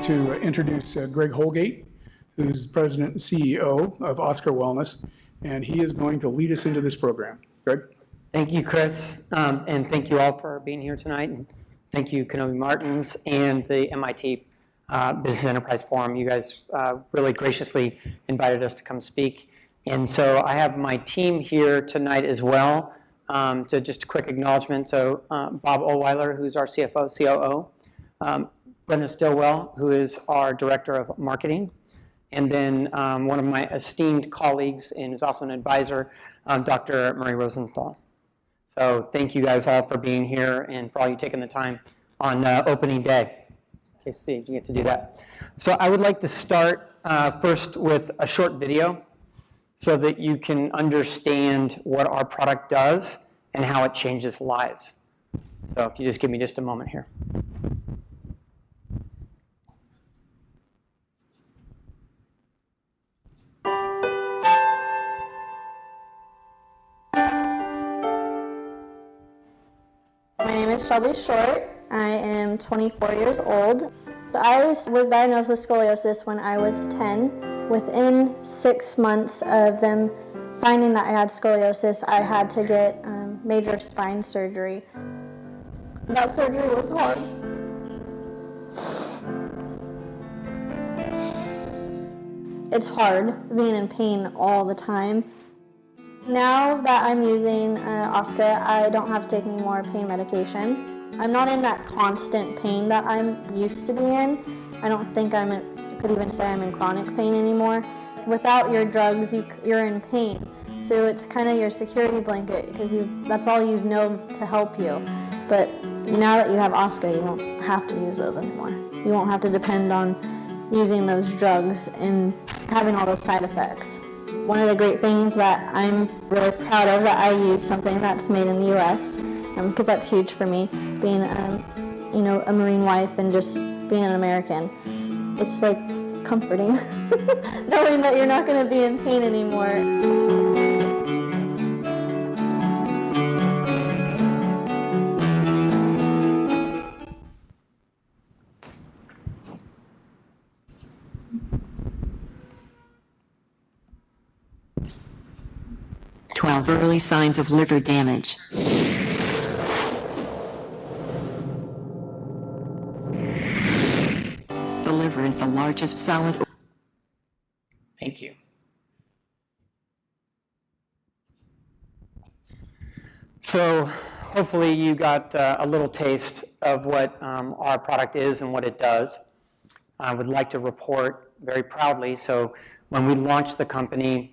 to introduce Greg Holgate, who's President and CEO of OSKA Wellness, and he is going to lead us into this program. Greg? Thank you, Chris, and thank you all for being here tonight. And thank you, Kenobi Martins and the MIT Business Enterprise Forum. You guys really graciously invited us to come speak. And so I have my team here tonight as well. So just a quick acknowledgement. So Bob Ohlweiler, who's our CFO, COO. Brenda Stillwell, who is our Director of Marketing. And then one of my esteemed colleagues and is also an advisor, Dr. Murray Rosenthal. So thank you guys all for being here and for all you taking the time on opening day. Okay, Steve, you get to do that. So I would like to start first with a short video so that you can understand what our product does and how it changes lives. So if you just give me just a moment here. My name is Shelby Short. I am 24 years old. So I was diagnosed with scoliosis when I was 10. Within 6 months of them finding that I had scoliosis, I had to get major spine surgery. That surgery was hard. It's hard being in pain all the time. Now that I'm using OSKA, I don't have to take any more pain medication. I'm not in that constant pain that I'm used to be in. I don't think I could even say I'm in chronic pain anymore. Without your drugs, you're in pain. So it's kind of your security blanket because that's all you know to help you. But now that you have OSKA, you won't have to use those anymore. You won't have to depend on using those drugs and having all those side effects. One of the great things that I'm really proud of that I use something that's made in the U.S. Because that's huge for me, being a Marine wife and just being an American. It's like comforting knowing that you're not going to be in pain anymore. Early signs of liver damage. The liver is the largest solid. Thank you. So hopefully you got a little taste of what our product is and what it does. I would like to report very proudly. So when we launched the company,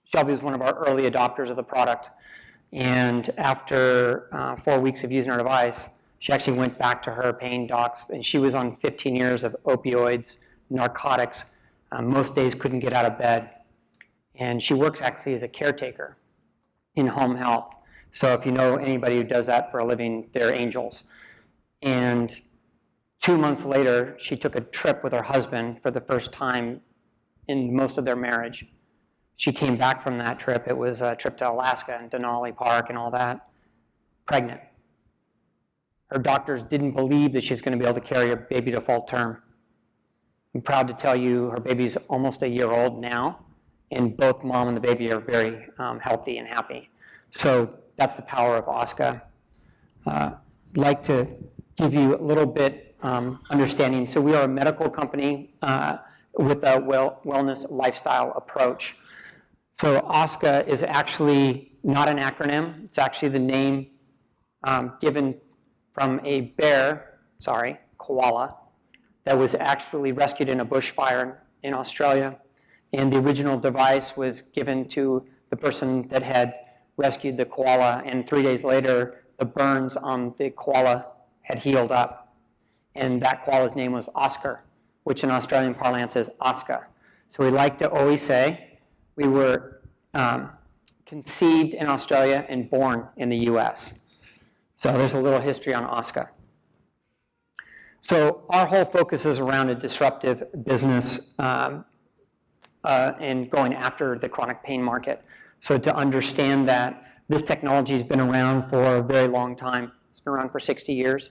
Shelby was one of our early adopters of the product, and after 4 weeks of using our device, she actually went back to her pain docs, and she was on 15 years of opioids, narcotics, most days couldn't get out of bed, and she works actually as a caretaker in home health. So if you know anybody who does that for a living, they're angels. And 2 months later, she took a trip with her husband for the first time in most of their marriage. She came back from that trip. It was a trip to Alaska and Denali Park and all that, pregnant. Her doctors didn't believe that she was going to be able to carry her baby to full term. I'm proud to tell you her baby's almost a year old now, and both mom and the baby are very healthy and happy. So that's the power of OSKA. I'd like to give you a little bit understanding. So we are a medical company with a wellness lifestyle approach. So OSKA is actually not an acronym. It's actually the name given from a koala, that was actually rescued in a bushfire in Australia. And the original device was given to the person that had rescued the koala, and 3 days later, the burns on the koala had healed up. And that koala's name was Oscar, which in Australian parlance is OSKA. So we like to always say, we were conceived in Australia and born in the US. So there's a little history on OSKA. So our whole focus is around a disruptive business and going after the chronic pain market. So to understand that this technology has been around for a very long time. It's been around for 60 years.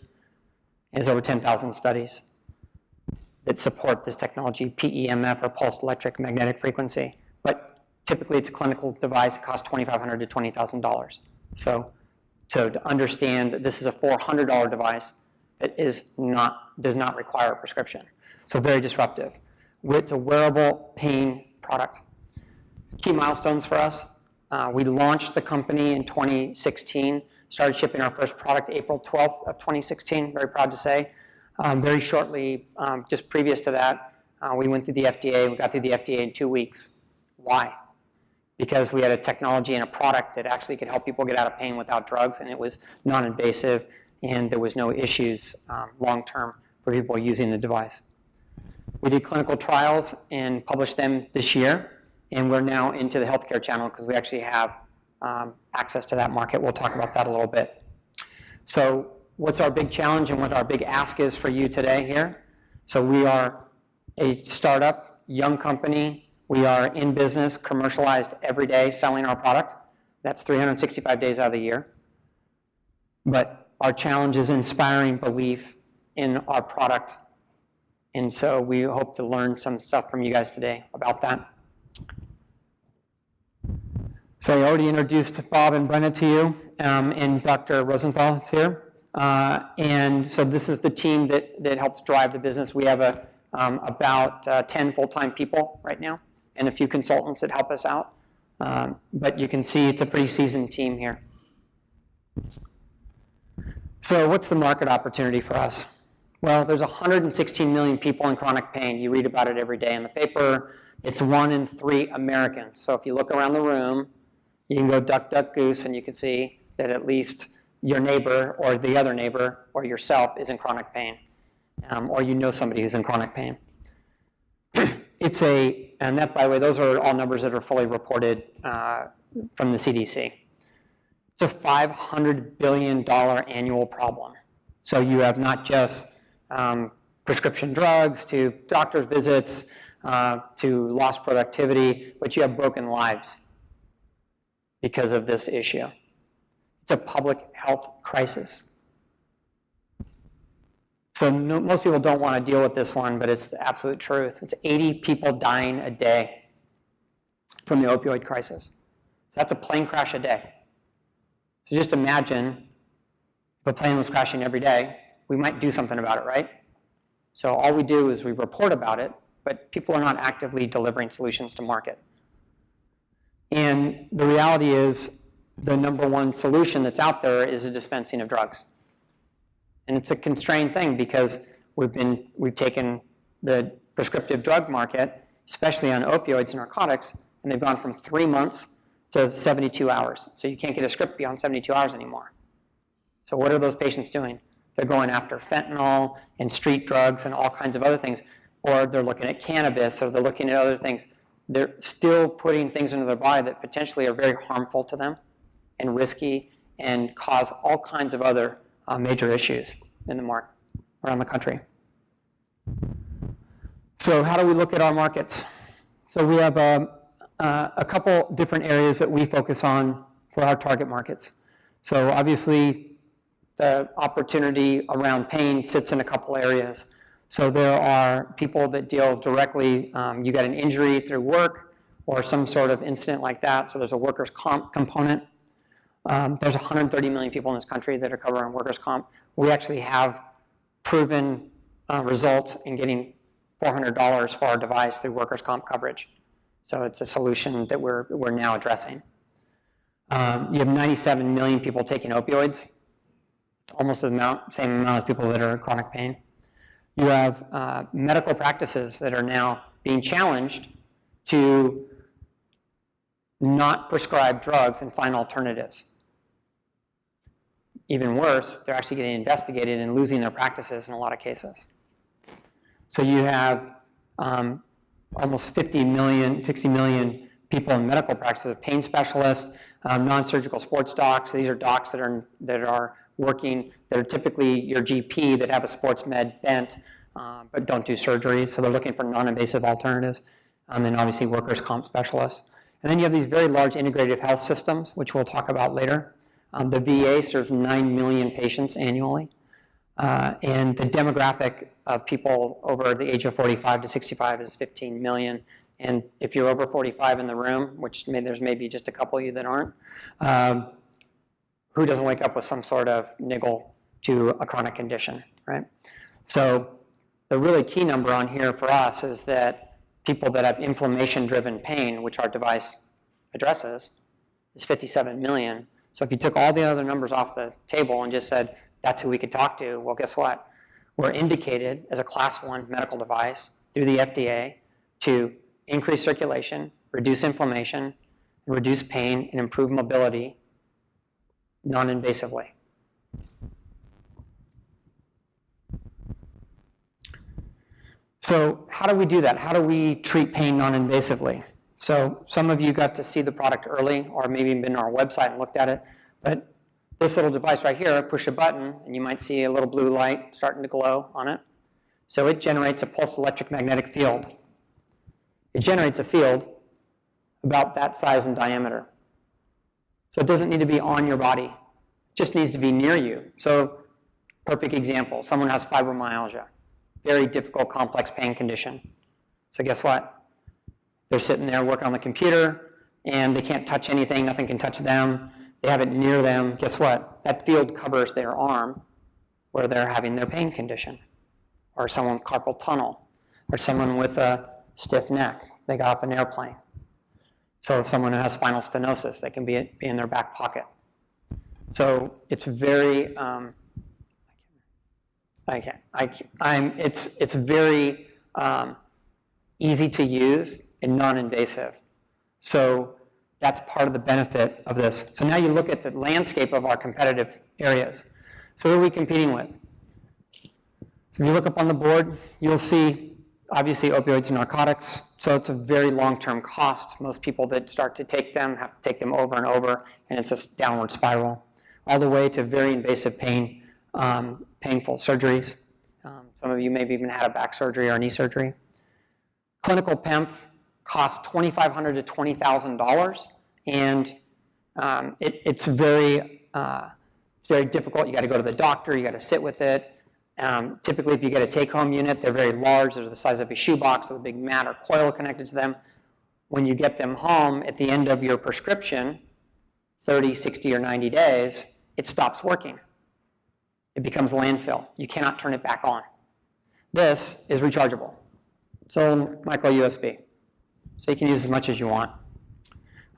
It has over 10,000 studies. that support this technology, PEMF or pulsed electric magnetic frequency. But typically it's a clinical device. It costs $2,500 to $20,000. So to understand that this is a $400 device that does not require a prescription. So very disruptive. It's a wearable pain product. Key milestones for us. We launched the company in 2016, started shipping our first product April 12th of 2016, very proud to say. Very shortly, just previous to that, we went through the FDA. We got through the FDA in 2 weeks. Why? Because we had a technology and a product that actually could help people get out of pain without drugs, and it was non-invasive, and there was no issues long-term for people using the device. We did clinical trials and published them this year, and we're now into the healthcare channel because we actually have access to that market. We'll talk about that a little bit. So what's our big challenge and what our big ask is for you today here? So we are a startup, young company. We are in business, commercialized every day, selling our product. That's 365 days out of the year. But our challenge is inspiring belief in our product. And so we hope to learn some stuff from you guys today about that. So I already introduced Bob and Brenna to you, and Dr. Rosenthal is here. And so this is the team that helps drive the business. We have about 10 full-time people right now and a few consultants that help us out. But you can see it's a pretty seasoned team here. So what's the market opportunity for us? Well, there's 116 million people in chronic pain. You read about it every day in the paper. It's 1 in 3 Americans. So if you look around the room, you can go duck, duck, goose, and you can see that at least your neighbor or the other neighbor or yourself is in chronic pain, or you know somebody who's in chronic pain. And that, by the way, those are all numbers that are fully reported from the CDC. It's a $500 billion annual problem. So you have not just prescription drugs to doctor's visits to lost productivity, but you have broken lives because of this issue. It's a public health crisis. So most people don't want to deal with this one, but it's the absolute truth. It's 80 people dying a day from the opioid crisis. So that's a plane crash a day. So just imagine if a plane was crashing every day, we might do something about it, right? So all we do is we report about it, but people are not actively delivering solutions to market. And the reality is the number one solution that's out there is the dispensing of drugs. And it's a constrained thing because we've taken the prescriptive drug market, especially on opioids and narcotics, and they've gone from 3 months to 72 hours. So you can't get a script beyond 72 hours anymore. So what are those patients doing? They're going after fentanyl and street drugs and all kinds of other things, or they're looking at cannabis, or they're looking at other things. They're still putting things into their body that potentially are very harmful to them and risky and cause all kinds of other major issues in the market around the country. So how do we look at our markets? So we have a couple different areas that we focus on for our target markets. So obviously the opportunity around pain sits in a couple areas. So there are people that deal directly, you got an injury through work or some sort of incident like that, so there's a workers' comp component. There's 130 million people in this country that are covered on workers' comp. We actually have proven results in getting $400 for our device through workers' comp coverage. So it's a solution that we're now addressing. You have 97 million people taking opioids, almost the same amount as people that are in chronic pain. You have medical practices that are now being challenged to not prescribe drugs and find alternatives. Even worse, they're actually getting investigated and losing their practices in a lot of cases. So you have almost 50 million, 60 million people in medical practices, pain specialists, non-surgical sports docs. These are docs that are working, that are typically your GP that have a sports med bent, but don't do surgery. So they're looking for non-invasive alternatives. And then obviously workers' comp specialists. And then you have these very large integrative health systems, which we'll talk about later. The VA serves 9 million patients annually. And the demographic of people over the age of 45 to 65 is 15 million. And if you're over 45 in the room, which there's maybe just a couple of you that aren't, who doesn't wake up with some sort of niggle to a chronic condition, right? So the really key number on here for us is that people that have inflammation-driven pain, which our device addresses, is 57 million. So if you took all the other numbers off the table and just said, that's who we could talk to, well, guess what? We're indicated as a Class 1 medical device through the FDA to increase circulation, reduce inflammation, reduce pain, and improve mobility non-invasively. So how do we do that? How do we treat pain non-invasively? So some of you got to see the product early or maybe been on our website and looked at it, but this little device right here, push a button and you might see a little blue light starting to glow on it. So it generates a pulsed electromagnetic field. It generates a field about that size and diameter. So it doesn't need to be on your body. It just needs to be near you. So perfect example, someone has fibromyalgia, very difficult, complex pain condition. So guess what? They're sitting there working on the computer and they can't touch anything, nothing can touch them. They have it near them. Guess what? That field covers their arm where they're having their pain condition. Or someone with carpal tunnel. Or someone with a stiff neck. They got off an airplane. So someone who has spinal stenosis, they can be in their back pocket. So it's very, it's very easy to use and non-invasive. So that's part of the benefit of this. So now you look at the landscape of our competitive areas. So who are we competing with? So if you look up on the board, you'll see obviously opioids and narcotics. So it's a very long-term cost. Most people that start to take them have to take them over and over, and it's a downward spiral, all the way to very invasive pain, painful surgeries. Some of you maybe even had a back surgery or a knee surgery. Clinical PEMF costs $2,500 to $20,000, and it's very difficult. You got to go to the doctor. You got to sit with it. Typically, if you get a take-home unit, they're very large. They're the size of a shoebox with a big mat or coil connected to them. When you get them home, at the end of your prescription, 30, 60, or 90 days, it stops working. It becomes landfill. You cannot turn it back on. This is rechargeable. So micro USB. So you can use as much as you want.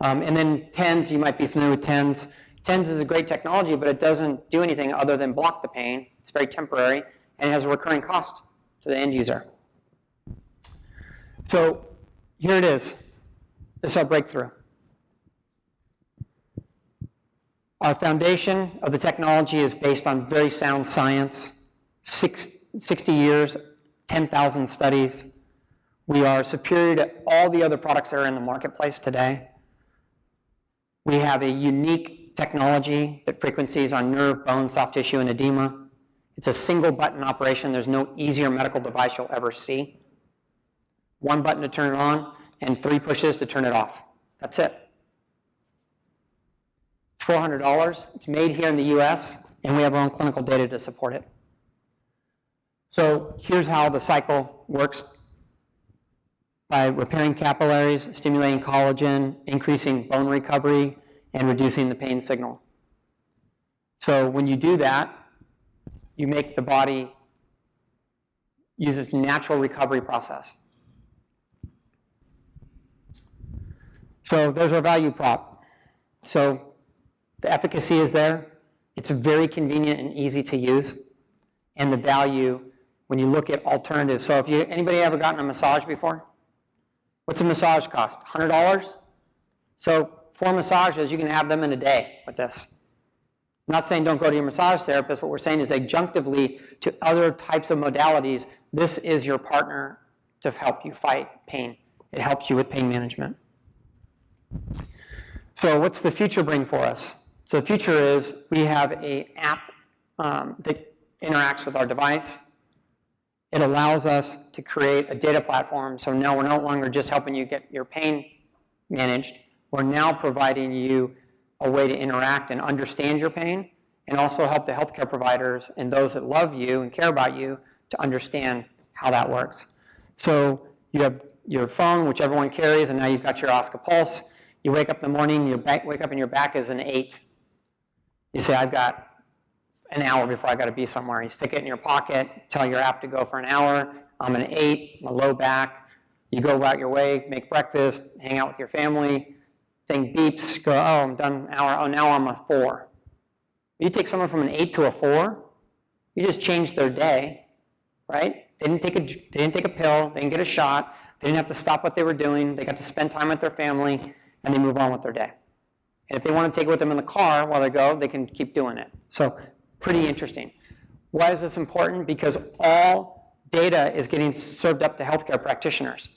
And then TENS, you might be familiar with TENS. TENS is a great technology, but it doesn't do anything other than block the pain. It's very temporary, and it has a recurring cost to the end user. So here it is. This is our breakthrough. Our foundation of the technology is based on very sound science, 60 years, 10,000 studies. We are superior to all the other products that are in the marketplace today. We have a unique technology that frequencies on nerve, bone, soft tissue, and edema. It's a single button operation. There's no easier medical device you'll ever see. One button to turn it on and 3 pushes to turn it off. That's it. It's $400. It's made here in the US, and we have our own clinical data to support it. So here's how the cycle works. By repairing capillaries, stimulating collagen, increasing bone recovery, and reducing the pain signal. So when you do that, you make the body use its natural recovery process. So there's our value prop. So the efficacy is there. It's very convenient and easy to use. And the value, when you look at alternatives. So if anybody ever gotten a massage before? What's a massage cost? $100? So 4 massages, you can have them in a day with this. I'm not saying don't go to your massage therapist. What we're saying is adjunctively to other types of modalities, this is your partner to help you fight pain. It helps you with pain management. So what's the future bring for us? So the future is we have an app that interacts with our device. It allows us to create a data platform. So now we're no longer just helping you get your pain managed. We're now providing you a way to interact and understand your pain and also help the healthcare providers and those that love you and care about you to understand how that works. So you have your phone, which everyone carries, and now you've got your OSKA Pulse. You wake up in the morning, wake up and your back is an 8. You say, I've got an hour before I got to be somewhere. You stick it in your pocket, tell your app to go for an hour. I'm an 8, I'm a low back. You go about your way, make breakfast, hang out with your family. Thing beeps, go, oh, I'm done an hour. Oh, now I'm a 4. You take someone from an 8 to a 4, you just changed their day, right? They didn't take a pill, they didn't get a shot, they didn't have to stop what they were doing, they got to spend time with their family, and they move on with their day. And if they want to take it with them in the car while they go, they can keep doing it. So pretty interesting. Why is this important? Because all data is getting served up to healthcare practitioners.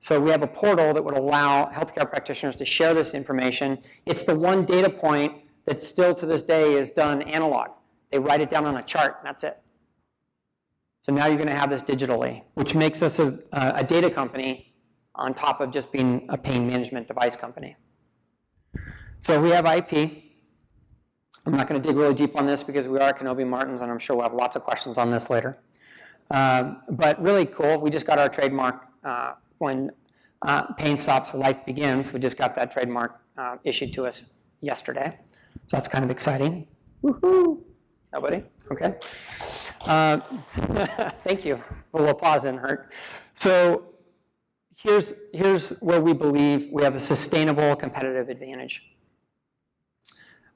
So we have a portal that would allow healthcare practitioners to share this information. It's the one data point that still to this day is done analog. They write it down on a chart, and that's it. So now you're going to have this digitally, which makes us a data company on top of just being a pain management device company. So we have IP. I'm not going to dig really deep on this because we are Kenobi Martins, and I'm sure we'll have lots of questions on this later. But really cool, we just got our trademark when Pain Stops, Life Begins. We just got that trademark issued to us yesterday. So that's kind of exciting. Woohoo! Nobody? Okay. Thank you. A little applause didn't hurt. So here's where we believe we have a sustainable competitive advantage.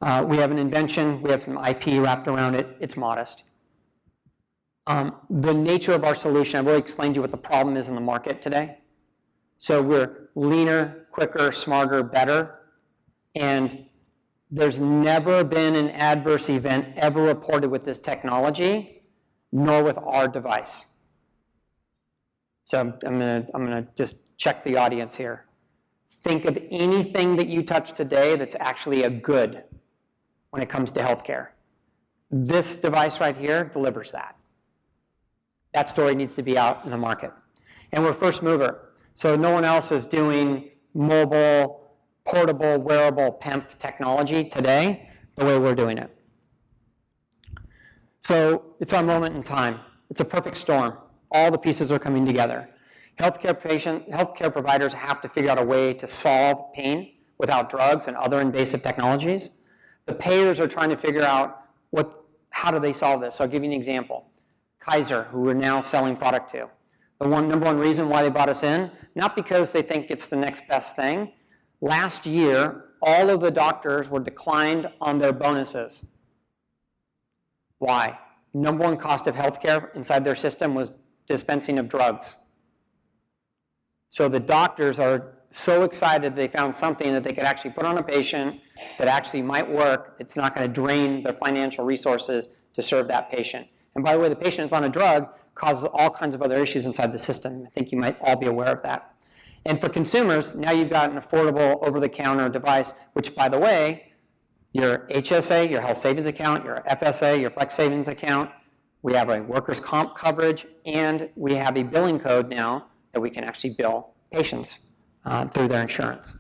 We have an invention, we have some IP wrapped around it, it's modest. The nature of our solution, I've already explained to you what the problem is in the market today. So we're leaner, quicker, smarter, better, and there's never been an adverse event ever reported with this technology, nor with our device. So I'm gonna just check the audience here. Think of anything that you touch today that's actually a good when it comes to healthcare. This device right here delivers that. That story needs to be out in the market. And we're first mover. So no one else is doing mobile, portable, wearable PEMF technology today the way we're doing it. So it's our moment in time. It's a perfect storm. All the pieces are coming together. Healthcare providers have to figure out a way to solve pain without drugs and other invasive technologies. The payers are trying to figure out how do they solve this. So I'll give you an example. Kaiser, who we're now selling product to. The number one reason why they brought us in, not because they think it's the next best thing. Last year, all of the doctors were declined on their bonuses. Why? Number one cost of healthcare inside their system was dispensing of drugs. So the doctors are so excited they found something that they could actually put on a patient that actually might work. It's not going to drain their financial resources to serve that patient. And by the way, the patient is on a drug causes all kinds of other issues inside the system. I think you might all be aware of that. And for consumers, now you've got an affordable over-the-counter device, which, by the way, your HSA, your health savings account, your FSA, your flex savings account, we have a workers' comp coverage, and we have a billing code now that we can actually bill patients through their insurance.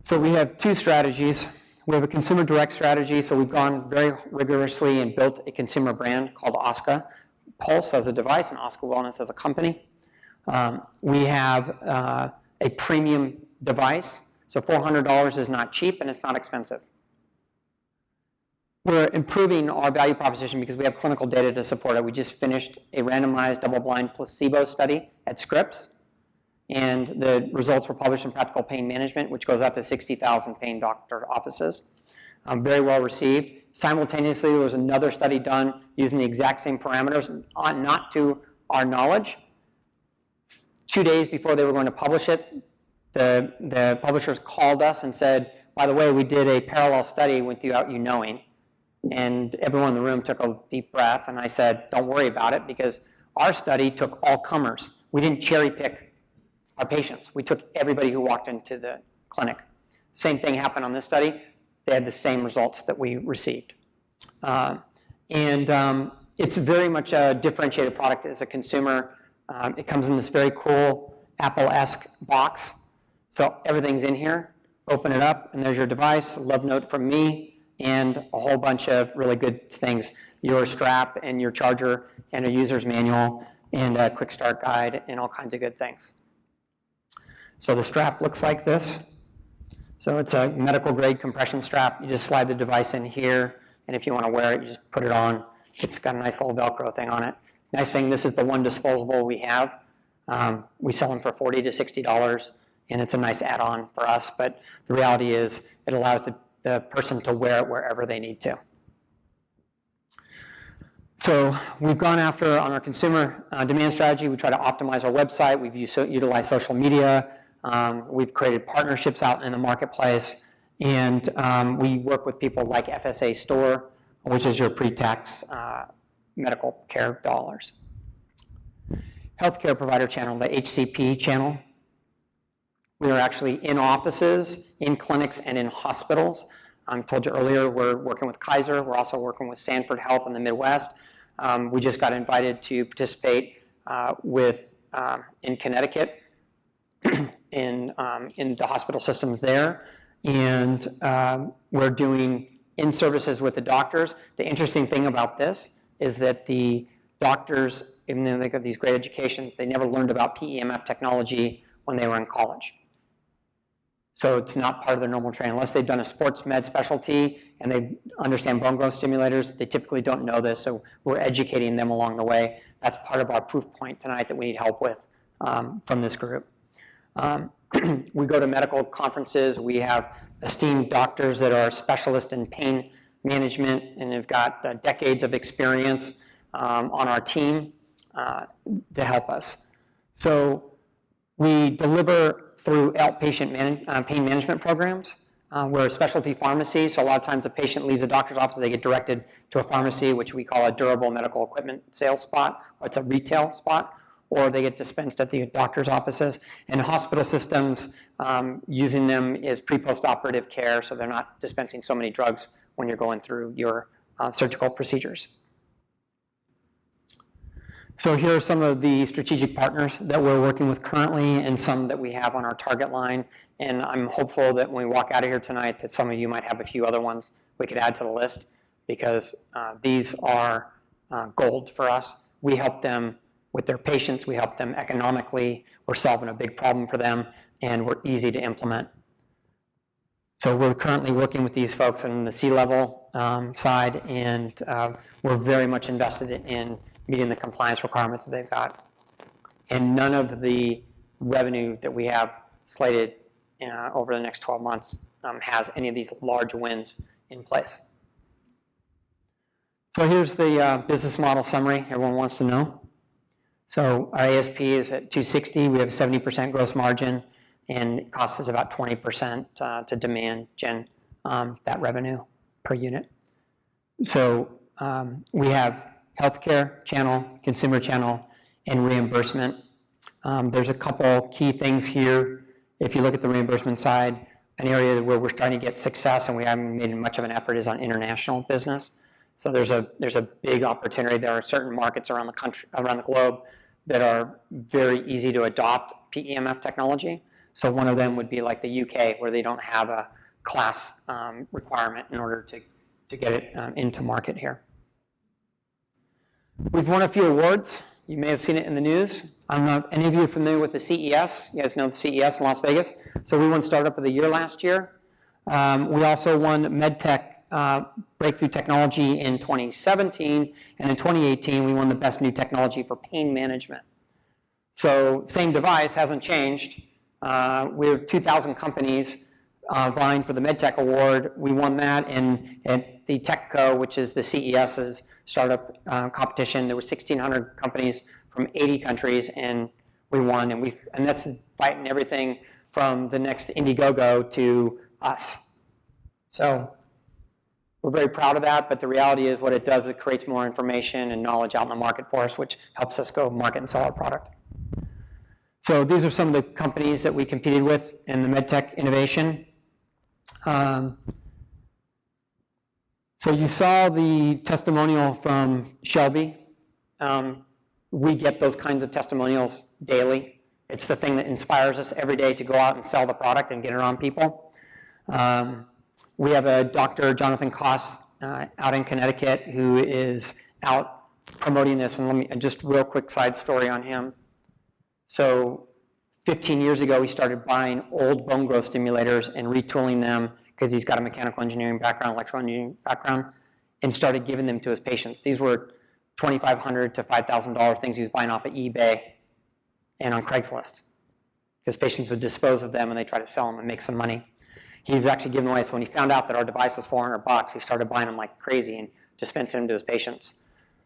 So we have two strategies. We have a consumer direct strategy, so we've gone very rigorously and built a consumer brand called OSKA Pulse as a device and OSKA Wellness as a company. We have a premium device, so $400 is not cheap and it's not expensive. We're improving our value proposition because we have clinical data to support it. We just finished a randomized double-blind placebo study at Scripps, and the results were published in Practical Pain Management, which goes out to 60,000 pain doctor offices. Very well received. Simultaneously, there was another study done using the exact same parameters, not to our knowledge. 2 days before they were going to publish it, the publishers called us and said, by the way, we did a parallel study without you knowing. And everyone in the room took a deep breath, and I said, don't worry about it, because our study took all comers. We didn't cherry pick our patients. We took everybody who walked into the clinic. Same thing happened on this study. They had the same results that we received. It's very much a differentiated product as a consumer. It comes in this very cool Apple-esque box. So everything's in here. Open it up, and there's your device, love note from me, and a whole bunch of really good things, your strap and your charger and a user's manual and a quick start guide and all kinds of good things. So the strap looks like this. So it's a medical grade compression strap. You just slide the device in here, and if you want to wear it, you just put it on. It's got a nice little Velcro thing on it. Nice thing, this is the one disposable we have. We sell them for $40 to $60, and it's a nice add-on for us, but the reality is it allows the person to wear it wherever they need to. So we've gone after, on our consumer demand strategy, we try to optimize our website. We've utilized social media. We've created partnerships out in the marketplace, and we work with people like FSA Store, which is your pre-tax medical care dollars. Healthcare provider channel, the HCP channel. We are actually in offices, in clinics, and in hospitals. I told you earlier we're working with Kaiser. We're also working with Sanford Health in the Midwest. We just got invited to participate in Connecticut in the hospital systems there, and we're doing in-services with the doctors. The interesting thing about this is that the doctors, even though they got these great educations, they never learned about PEMF technology when they were in college. So it's not part of their normal training. Unless they've done a sports med specialty and they understand bone growth stimulators, they typically don't know this, so we're educating them along the way. That's part of our proof point tonight that we need help with from this group. We go to medical conferences. We have esteemed doctors that are specialists in pain management and have got decades of experience on our team to help us. So we deliver through outpatient pain management programs. We're a specialty pharmacy, so a lot of times a patient leaves a doctor's office, they get directed to a pharmacy, which we call a durable medical equipment sales spot, or it's a retail spot, or they get dispensed at the doctor's offices. And hospital systems, using them is pre-post-operative care, so they're not dispensing so many drugs when you're going through your surgical procedures. So here are some of the strategic partners that we're working with currently and some that we have on our target line. And I'm hopeful that when we walk out of here tonight that some of you might have a few other ones we could add to the list, because these are gold for us. We help them with their patients. We help them economically. We're solving a big problem for them, and we're easy to implement. So we're currently working with these folks on the C-level side, and we're very much invested in meeting the compliance requirements that they've got. And none of the revenue that we have slated over the next 12 months has any of these large wins in place. So here's the business model summary everyone wants to know. So our ASP is at $260. We have a 70% gross margin, and it costs us about 20% to demand gen that revenue per unit. So we have healthcare channel, consumer channel, and reimbursement. There's a couple key things here. If you look at the reimbursement side, an area where we're starting to get success and we haven't made much of an effort is on international business. So there's a big opportunity. There are certain markets around the country, around the globe, that are very easy to adopt PEMF technology. So one of them would be like the UK, where they don't have a class requirement in order to get it into market here. We've won a few awards. You may have seen it in the news. I don't know if any of you are familiar with the CES. You guys know the CES in Las Vegas. So we won Startup of the Year last year. We also won MedTech Breakthrough Technology in 2017. And in 2018, we won the Best New Technology for Pain Management. So same device, hasn't changed. We have 2,000 companies vying for the MedTech Award. We won that, and at the TechCo, which is the CES's startup competition, there were 1,600 companies from 80 countries, and we won. And that's fighting everything from the next Indiegogo to us. So we're very proud of that, but the reality is what it does, it creates more information and knowledge out in the market for us, which helps us go market and sell our product. So these are some of the companies that we competed with in the MedTech innovation. So you saw the testimonial from Shelby. We get those kinds of testimonials daily. It's the thing that inspires us every day to go out and sell the product and get it on people. We have a Dr. Jonathan Koss out in Connecticut who is out promoting this. And let me just real quick side story on him. So 15 years ago, he started buying old bone growth stimulators and retooling them because he's got a mechanical engineering background, electrical engineering background, and started giving them to his patients. These were $2,500 to $5,000 things he was buying off of eBay and on Craigslist because patients would dispose of them and they try to sell them and make some money. He was actually giving away, so when he found out that our device was $400, he started buying them like crazy and dispensing them to his patients.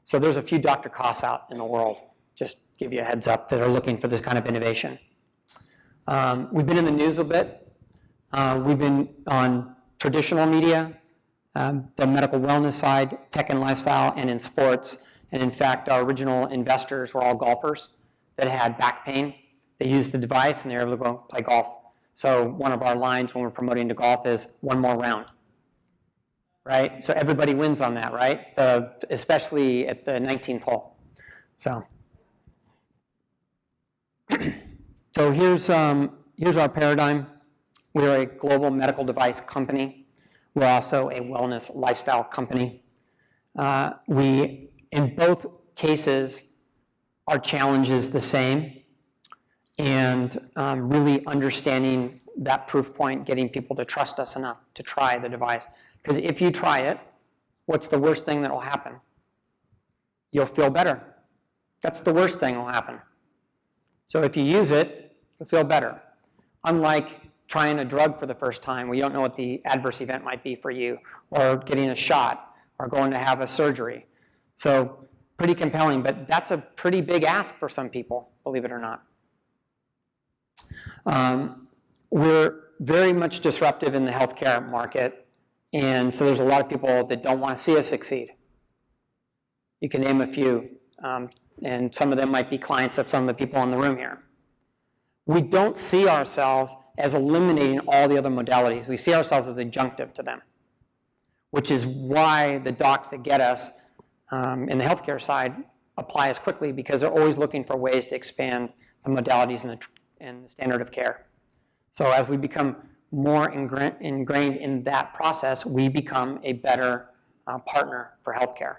So there's a few Dr. Koss out in the world, just give you a heads up, that are looking for this kind of innovation. We've been in the news a bit. We've been on traditional media, the medical wellness side, tech and lifestyle, and in sports. And in fact, our original investors were all golfers that had back pain. They used the device and they were able to go play golf. So one of our lines when we're promoting to golf is one more round, right? So everybody wins on that, right? Especially at the 19th hole. So here's our paradigm. We're a global medical device company. We're also a wellness lifestyle company. In both cases, our challenge is the same, and really understanding that proof point, getting people to trust us enough to try the device. Because if you try it, what's the worst thing that will happen? You'll feel better. That's the worst thing that will happen. So if you use it, you'll feel better. Unlike trying a drug for the first time, where you don't know what the adverse event might be for you, or getting a shot, or going to have a surgery. So pretty compelling, but that's a pretty big ask for some people, believe it or not. We're very much disruptive in the healthcare market, and so there's a lot of people that don't want to see us succeed. You can name a few, and some of them might be clients of some of the people in the room here. We don't see ourselves as eliminating all the other modalities. We see ourselves as adjunctive to them, which is why the docs that get us in the healthcare side apply as quickly, because they're always looking for ways to expand the modalities and the standard of care. So as we become more ingrained in that process, we become a better partner for healthcare.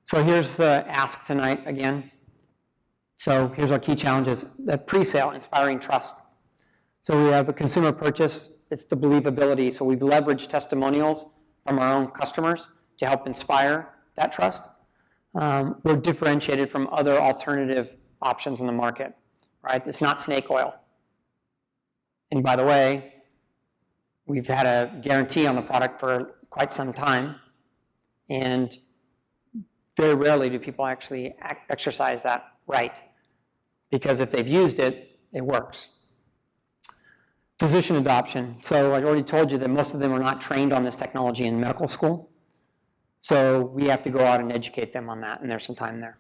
So here's the ask tonight again. So here's our key challenges. The pre-sale, inspiring trust. So we have a consumer purchase. It's the believability. So we've leveraged testimonials from our own customers to help inspire that trust. We're differentiated from other alternative options in the market, right? It's not snake oil. And by the way, we've had a guarantee on the product for quite some time, and very rarely do people actually exercise that right, because if they've used it, it works. Physician adoption. So I already told you that most of them are not trained on this technology in medical school. So we have to go out and educate them on that, and there's some time there.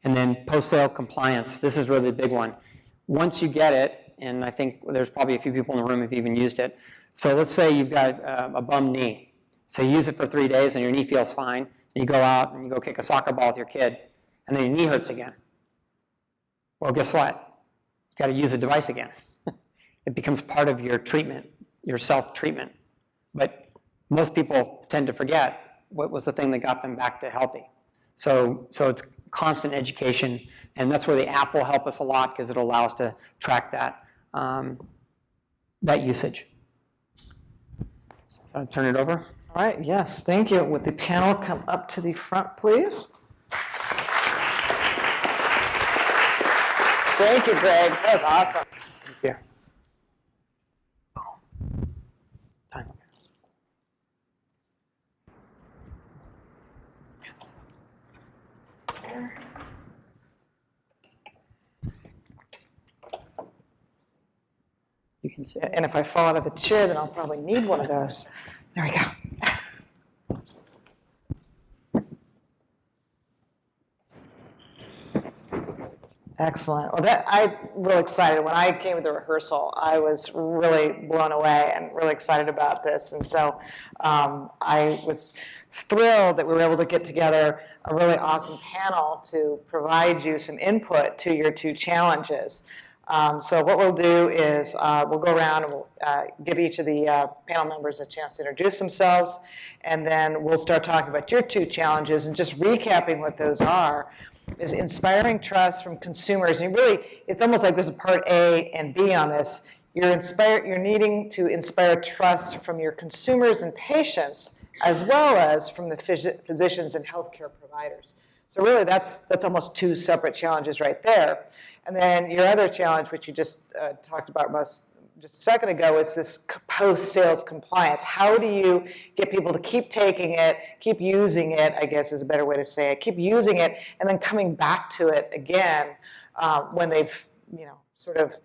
And then post-sale compliance. This is really the big one. Once you get it, and I think there's probably a few people in the room who've even used it. So let's say you've got a bum knee. So you use it for 3 days and your knee feels fine. And you go out and you go kick a soccer ball with your kid, and then your knee hurts again. Well, guess what? You got to use the device again. It becomes part of your treatment, your self-treatment. But most people tend to forget what was the thing that got them back to healthy. So it's constant education, and that's where the app will help us a lot, because it'll allow us to track that, that usage. So I'll turn it over. All right, yes, thank you. Would the panel come up to the front, please? Thank you, Greg. That was awesome. Thank you. Time. You can see. And if I fall out of the chair, then I'll probably need one of those. There we go. Excellent. Well, I'm really excited. When I came to the rehearsal, I was really blown away and really excited about this. And so I was thrilled that we were able to get together a really awesome panel to provide you some input to your two challenges. So what we'll do is we'll go around and we'll give each of the panel members a chance to introduce themselves, and then we'll start talking about your 2 challenges, and just recapping what those are is inspiring trust from consumers. And really, it's almost like there's a part A and B on this. You're needing to inspire trust from your consumers and patients, as well as from the physicians and healthcare providers. So really, that's almost 2 separate challenges right there. And then your other challenge, which you just talked about just a second ago, is this post-sales compliance. How do you get people to keep taking it, keep using it, I guess is a better way to say it, keep using it, and then coming back to it again when they've, sort of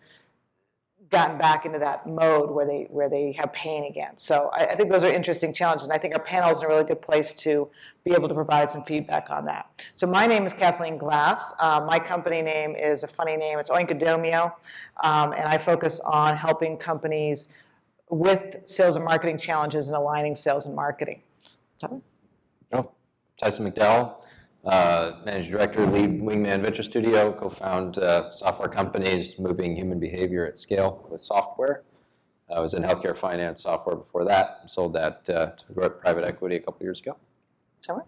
gotten back into that mode where they have pain again. So I think those are interesting challenges, and I think our panel is in a really good place to be able to provide some feedback on that. So my name is Kathleen Glass. My company name is a funny name. It's Oinkadomio, and I focus on helping companies with sales and marketing challenges and aligning sales and marketing. Tyler? Tyson McDowell, Managing Director, lead Wingman Venture Studio, co-found software companies moving human behavior at scale with software. I was in healthcare finance software before that, sold that to private equity a couple years ago. Summer?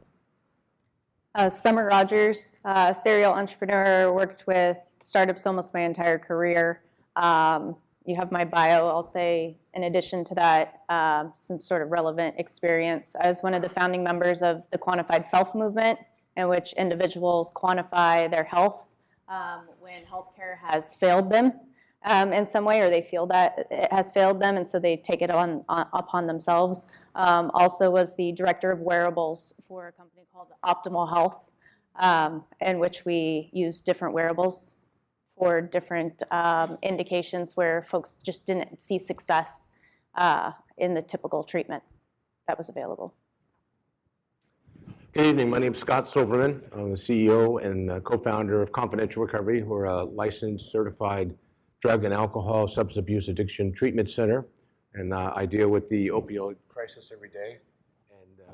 Summer Rogers, serial entrepreneur, worked with startups almost my entire career. You have my bio. I'll say, in addition to that, some sort of relevant experience. I was one of the founding members of the Quantified Self movement, in which individuals quantify their health when healthcare has failed them in some way, or they feel that it has failed them, and so they take it upon themselves. Also was the director of wearables for a company called Optimal Health, in which we use different wearables for different indications where folks just didn't see success in the typical treatment that was available. Good evening. My name is Scott Silverman. I'm the CEO and co-founder of Confidential Recovery. We're a licensed, certified drug and alcohol substance abuse addiction treatment center. And I deal with the opioid crisis every day and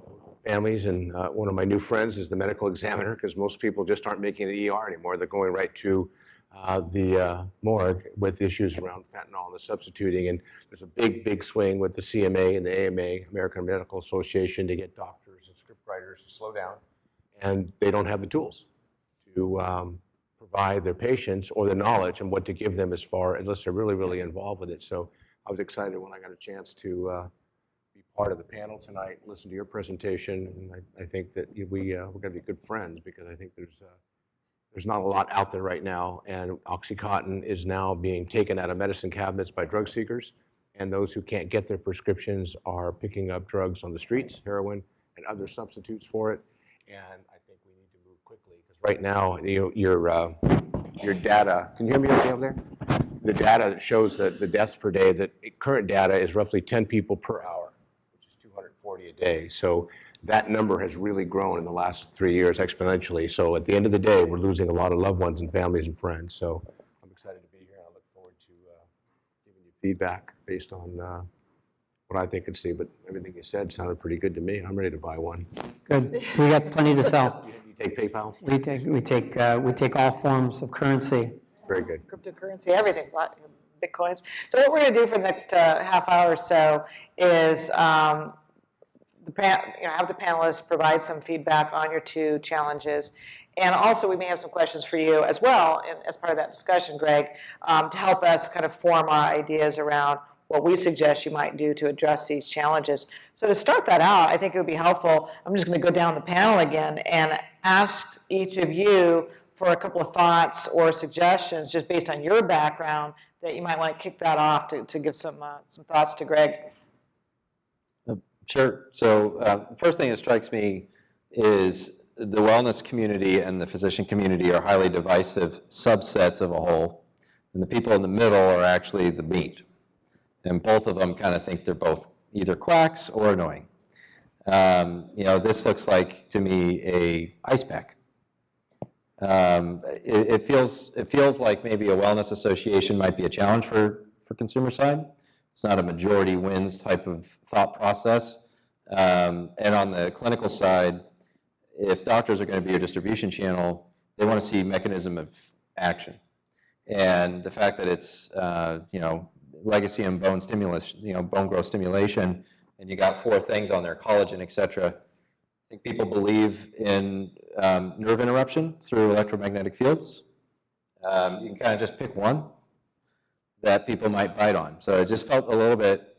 families. And one of my new friends is the medical examiner, because most people just aren't making it ER anymore. They're going right to the morgue with issues around fentanyl and the substituting. And there's a big swing with the CMA and the AMA, American Medical Association, to get doctors and script writers to slow down. And they don't have the tools to provide their patients or the knowledge and what to give them unless they're really involved with it. So I was excited when I got a chance to be part of the panel tonight, listen to your presentation. And I think that we're going to be good friends, because I think there's not a lot out there right now, and OxyContin is now being taken out of medicine cabinets by drug seekers, and those who can't get their prescriptions are picking up drugs on the streets, heroin and other substitutes for it. And I think we need to move quickly, because right now, your data, can you hear me okay over there? The data shows that the deaths per day, that current data is roughly 10 people per hour, which is 240 a day. So that number has really grown in the last 3 years exponentially. So at the end of the day, we're losing a lot of loved ones and families and friends. So I'm excited to be here. I look forward to giving you feedback based on what I think and see. But everything you said sounded pretty good to me. I'm ready to buy one. Good. We got plenty to sell. You take PayPal? We take all forms of currency. Very good. Cryptocurrency, everything, Bitcoins. So what we're going to do for the next half hour or so is have the panelists provide some feedback on your 2 challenges. And also, we may have some questions for you as well, and as part of that discussion, Greg, to help us kind of form our ideas around what we suggest you might do to address these challenges. So to start that out, I think it would be helpful, I'm just going to go down the panel again and ask each of you for a couple of thoughts or suggestions, just based on your background, that you might want to kick that off to give some thoughts to Greg. Sure. So the first thing that strikes me is the wellness community and the physician community are highly divisive subsets of a whole, and the people in the middle are actually the meat. And both of them kind of think they're both either quacks or annoying. This looks like, to me, a ice pack. It feels like maybe a wellness association might be a challenge for consumer side. It's not a majority wins type of thought process. And on the clinical side, if doctors are going to be your distribution channel, they want to see mechanism of action. And the fact that it's, legacy and bone stimulus, bone growth stimulation, and you got 4 things on there, collagen, et cetera. I think people believe in nerve interruption through electromagnetic fields. You can kind of just pick one that people might bite on. So it just felt a little bit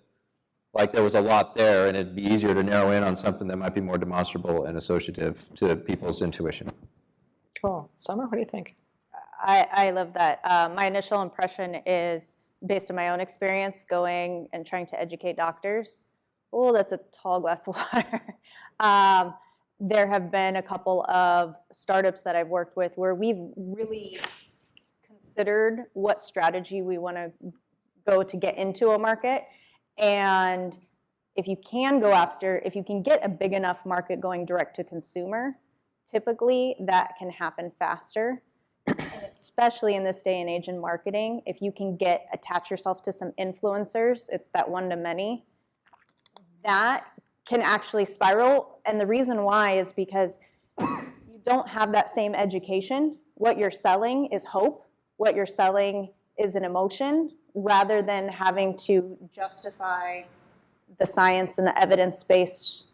like there was a lot there, and it'd be easier to narrow in on something that might be more demonstrable and associative to people's intuition. Cool. Summer, what do you think? I love that. My initial impression is based on my own experience going and trying to educate doctors. Oh, that's a tall glass of water. There have been a couple of startups that I've worked with where we've really considered what strategy we want to go to get into a market. And if you can get a big enough market going direct to consumer, typically that can happen faster. And especially in this day and age in marketing, if you can attach yourself to some influencers, it's that one to many, that can actually spiral. And the reason why is because you don't have that same education. What you're selling is hope. What you're selling is an emotion, rather than having to justify the science and the evidence-based,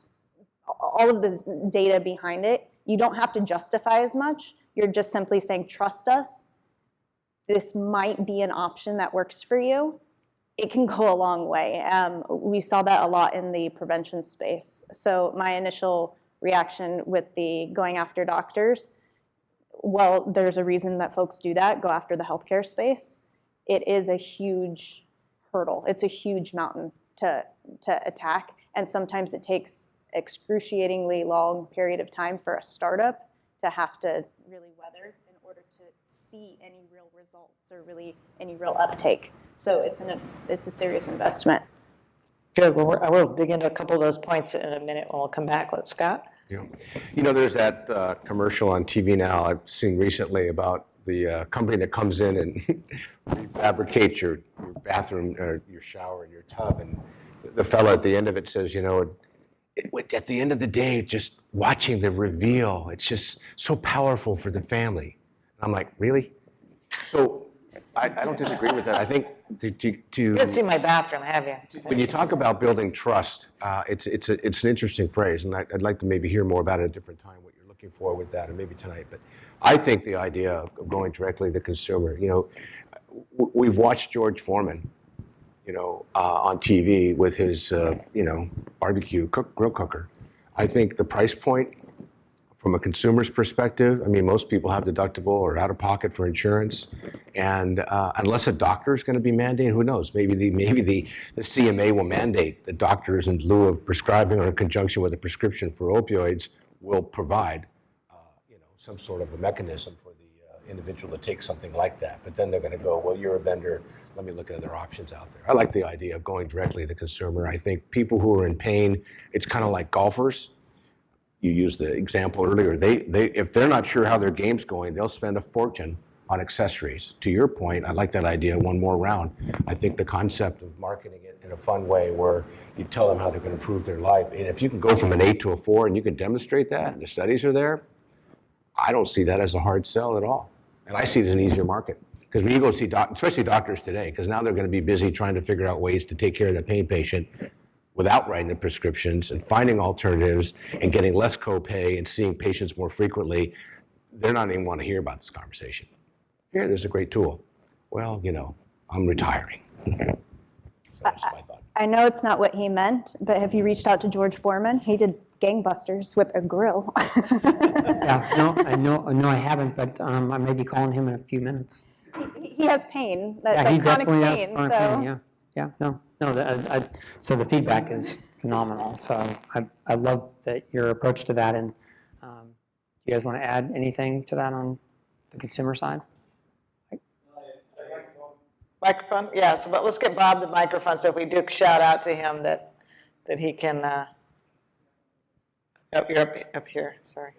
all of the data behind it. You don't have to justify as much. You're just simply saying, trust us. This might be an option that works for you. It can go a long way. We saw that a lot in the prevention space. So my initial reaction with the going after doctors, well, there's a reason that folks do that, go after the healthcare space. It is a huge hurdle. It's a huge mountain to attack. And sometimes it takes excruciatingly long period of time for a startup to have to really weather in order to see any real results or really any real uptake. So it's a serious investment. Good. Well, I will dig into a couple of those points in a minute when we'll come back. Let's, Scott. Yeah. There's that commercial on TV now I've seen recently about the company that comes in and refabricates your bathroom or your shower and your tub. And the fellow at the end of it says, at the end of the day, just watching the reveal, it's just so powerful for the family. And I'm like, really? So I don't disagree with that. I think You haven't seen my bathroom, have you? when you talk about building trust, it's an interesting phrase, and I'd like to maybe hear more about it at a different time, what you're looking for with that, and maybe tonight. But I think the idea of going directly to the consumer, we've watched George Foreman, on TV with his, barbecue grill cooker. I think the price point from a consumer's perspective, most people have deductible or out of pocket for insurance. And unless a doctor is going to be mandating, who knows? Maybe the CMA will mandate that doctors, in lieu of prescribing or in conjunction with a prescription for opioids, will provide some sort of a mechanism for the individual to take something like that. But then they're going to go, well, you're a vendor. Let me look at other options out there. I like the idea of going directly to the consumer. I think people who are in pain, it's kind of like golfers. You used the example earlier. They if they're not sure how their game's going, they'll spend a fortune on accessories. To your point, I like that idea, one more round. I think the concept of marketing it in a fun way where you tell them how they're going to improve their life. And if you can go from an 8 to a 4 and you can demonstrate that, and the studies are there, I don't see that as a hard sell at all. And I see it as an easier market. Because when you go see, especially doctors today, because now they're going to be busy trying to figure out ways to take care of the pain patient without writing the prescriptions and finding alternatives and getting less copay and seeing patients more frequently, they're not even want to hear about this conversation. Here, there's a great tool. Well, I'm retiring. So that's my thought. I know it's not what he meant, but have you reached out to George Foreman? He did gangbusters with a grill. Yeah, no, I haven't, but I may be calling him in a few minutes. He has pain. That's Yeah, he like chronic definitely has pain. chronic So pain, no, so the feedback is phenomenal. So I love that your approach to that. And do you guys want to add anything to that on the consumer side? Microphone? Yeah, but let's get Bob the microphone, so if we do shout out to him that he can, you're up here, sorry.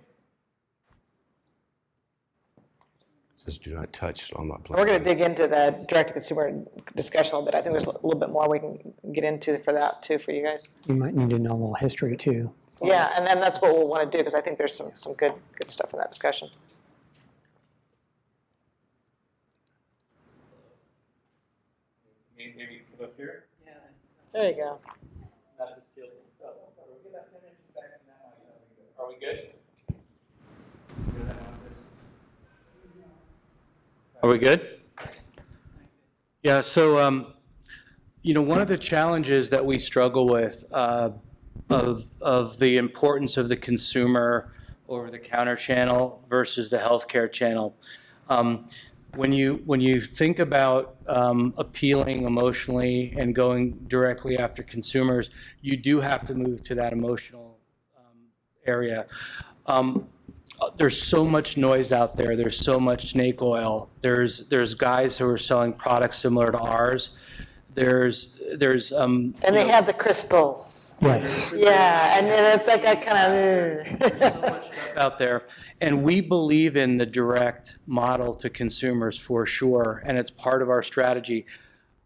It says do not touch, so I'm not playing. We're going to dig into the direct-to-consumer discussion a little bit. I think there's a little bit more we can get into for that, too, for you guys. You might need to know a little history, too. Yeah, and then that's what we'll want to do, because I think there's some good stuff in that discussion. There you go. Are we good? Are we good? Yeah, so, one of the challenges that we struggle with of the importance of the consumer over-the-counter channel versus the healthcare channel. When you think about appealing emotionally and going directly after consumers, you do have to move to that emotional area. There's so much noise out there. There's so much snake oil. There's guys who are selling products similar to ours. There's And they have the crystals. Yes. Yeah, and it's like a kind of. so much stuff out there. And we believe in the direct model to consumers for sure, and it's part of our strategy.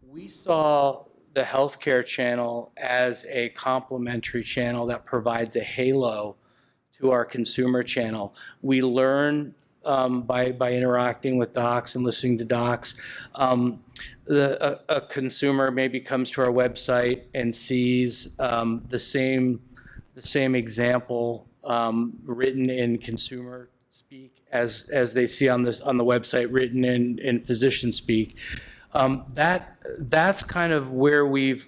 We saw the healthcare channel as a complementary channel that provides a halo to our consumer channel. We learn by interacting with docs and listening to docs. A consumer maybe comes to our website and sees the same example written in consumer speak as they see on the website written in physician speak. That's kind of where we've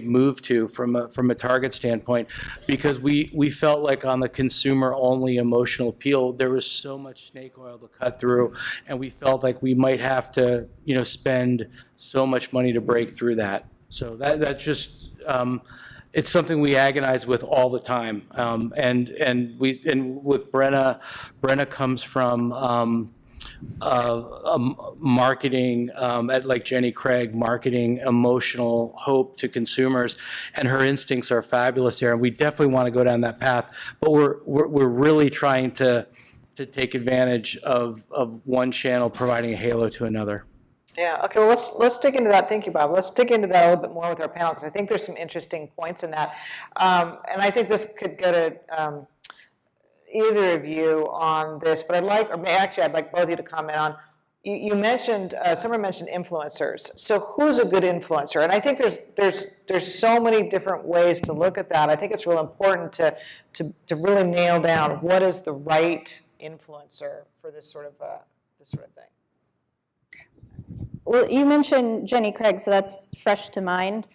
moved to from a target standpoint, because we felt like on the consumer only emotional appeal there was so much snake oil to cut through, and we felt like we might have to spend so much money to break through that. So that just it's something we agonize with all the time, and with Brenna comes from marketing at like Jenny Craig, marketing emotional hope to consumers, and her instincts are fabulous there, and we definitely want to go down that path, but we're really trying to take advantage of one channel providing a halo to another. Yeah, okay, well, let's dig into that. Thank you, Bob. Let's dig into that a little bit more with our panel, because I think there's some interesting points in that. And I think this could go to either of you on this, but I'd like both of you to comment on, you mentioned, someone mentioned influencers. So who's a good influencer? And I think there's so many different ways to look at that. I think it's real important to really nail down what is the right influencer for this sort of thing. Well, you mentioned Jenny Craig, so that's fresh to mind.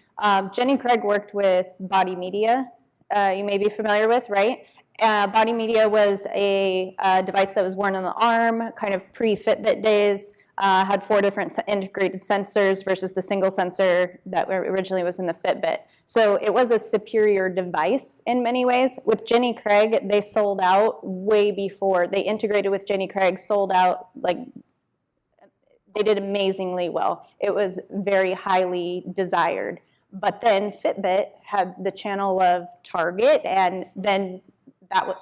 Jenny Craig worked with Body Media, you may be familiar with, right? Body Media was a device that was worn on the arm, kind of pre-Fitbit days, had 4 different integrated sensors versus the single sensor that originally was in the Fitbit. So it was a superior device in many ways. With Jenny Craig, they sold out way before. They integrated with Jenny Craig, sold out, like, they did amazingly well. It was very highly desired. But then Fitbit had the channel of Target, and then that was,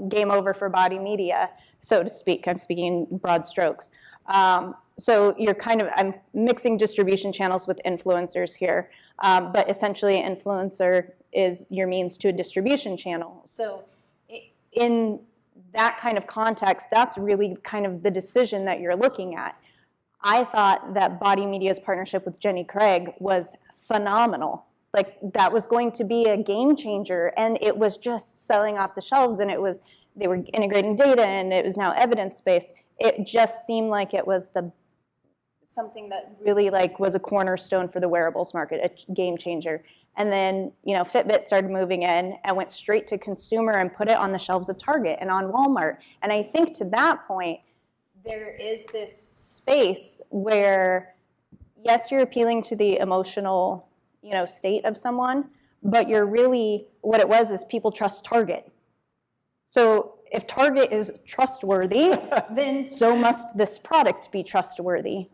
game over for Body Media, so to speak. I'm speaking in broad strokes. So I'm mixing distribution channels with influencers here, but essentially influencer is your means to a distribution channel. So in that kind of context, that's really kind of the decision that you're looking at. I thought that Body Media's partnership with Jenny Craig was phenomenal. Like, that was going to be a game changer, and it was just selling off the shelves, and they were integrating data, and it was now evidence-based. It just seemed like it was something that really was a cornerstone for the wearables market, a game changer. And then, Fitbit started moving in and went straight to consumer and put it on the shelves of Target and on Walmart. And I think to that point, there is this space where, yes, you're appealing to the emotional, state of someone, but what it was is people trust Target. So if Target is trustworthy, then so must this product be trustworthy.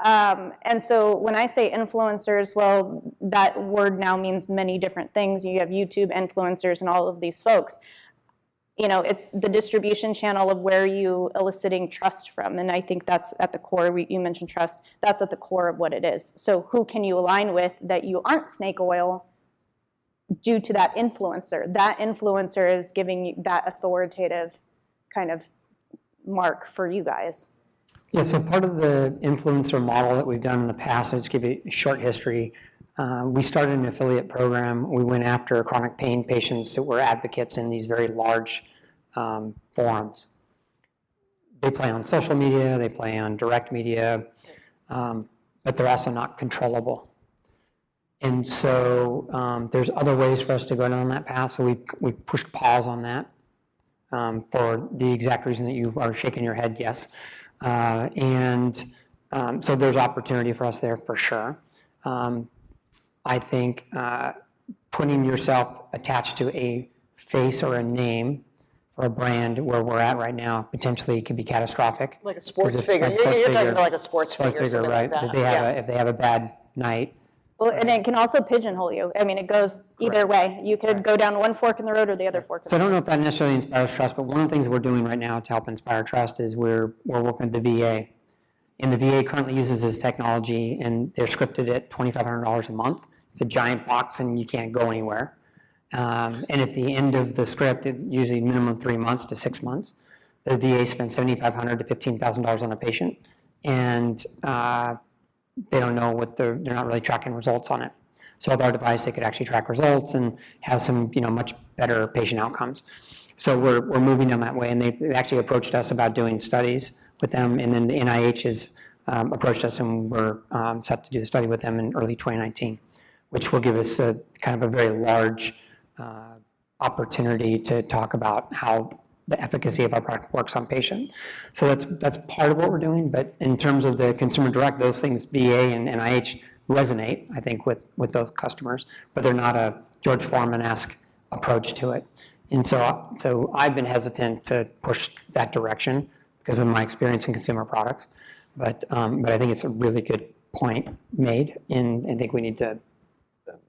And so when I say influencers, well, that word now means many different things. You have YouTube influencers and all of these folks. It's the distribution channel of where you eliciting trust from. And I think that's at the core. You mentioned trust. That's at the core of what it is. So who can you align with that you aren't snake oil due to that influencer? That influencer is giving you that authoritative kind of mark for you guys. Yeah, so part of the influencer model that we've done in the past, I'll just give you a short history. We started an affiliate program. We went after chronic pain patients that were advocates in these very large forums. They play on social media, they play on direct media, but they're also not controllable. And so there's other ways for us to go down that path, so we pushed pause on that for the exact reason that you are shaking your head, yes. So there's opportunity for us there for sure. I think putting yourself attached to a face or a name for a brand where we're at right now potentially could be catastrophic. Like a sports 'Cause if- figure. like You're sports talking figure. about like a sports figure, Figure, something right? like that. If they have a bad night. Well, and it can also pigeonhole you. I mean, it goes either way. You could go down one fork in the road or the other fork in So I the don't road. know if that necessarily inspires trust, but one of the things we're doing right now to help inspire trust is we're working with the VA. And the VA currently uses this technology, and they're scripted at $2,500 a month. It's a giant box, and you can't go anywhere. And at the end of the script, it's usually minimum 3 months to 6 months. The VA spends $7,500 to $15,000 on a patient, and they don't know they're not really tracking results on it. So with our device, they could actually track results and have some, much better patient outcomes. So we're moving down that way, and they actually approached us about doing studies with them, and then the NIH has approached us, and we're set to do a study with them in early 2019, which will give us a kind of a very large opportunity to talk about how the efficacy of our product works on patient. So that's part of what we're doing, but in terms of the consumer direct, those things, VA and NIH, resonate, I think, with those customers, but they're not a George Foreman-esque approach to it. And so I've been hesitant to push that direction because of my experience in consumer products, but I think it's a really good point made, and I think we need to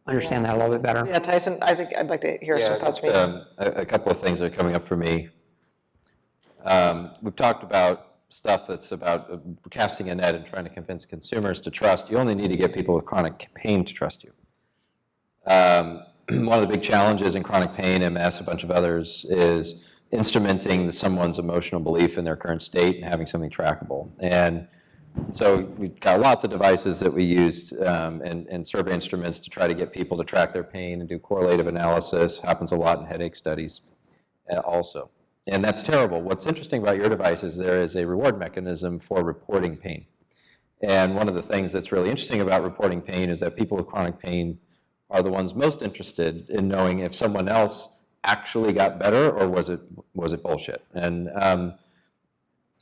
understand that a little bit better. Yeah, Tyson, I think I'd like to hear some thoughts from you. A couple of things that are coming up for me. We've talked about stuff that's about casting a net and trying to convince consumers to trust. You only need to get people with chronic pain to trust you. One of the big challenges in chronic pain, MS, a bunch of others, is instrumenting someone's emotional belief in their current state and having something trackable. And so we've got lots of devices that we use and survey instruments to try to get people to track their pain and do correlative analysis. Happens a lot in headache studies also. And that's terrible. What's interesting about your device is there is a reward mechanism for reporting pain. And one of the things that's really interesting about reporting pain is that people with chronic pain are the ones most interested in knowing if someone else actually got better or was it bullshit. And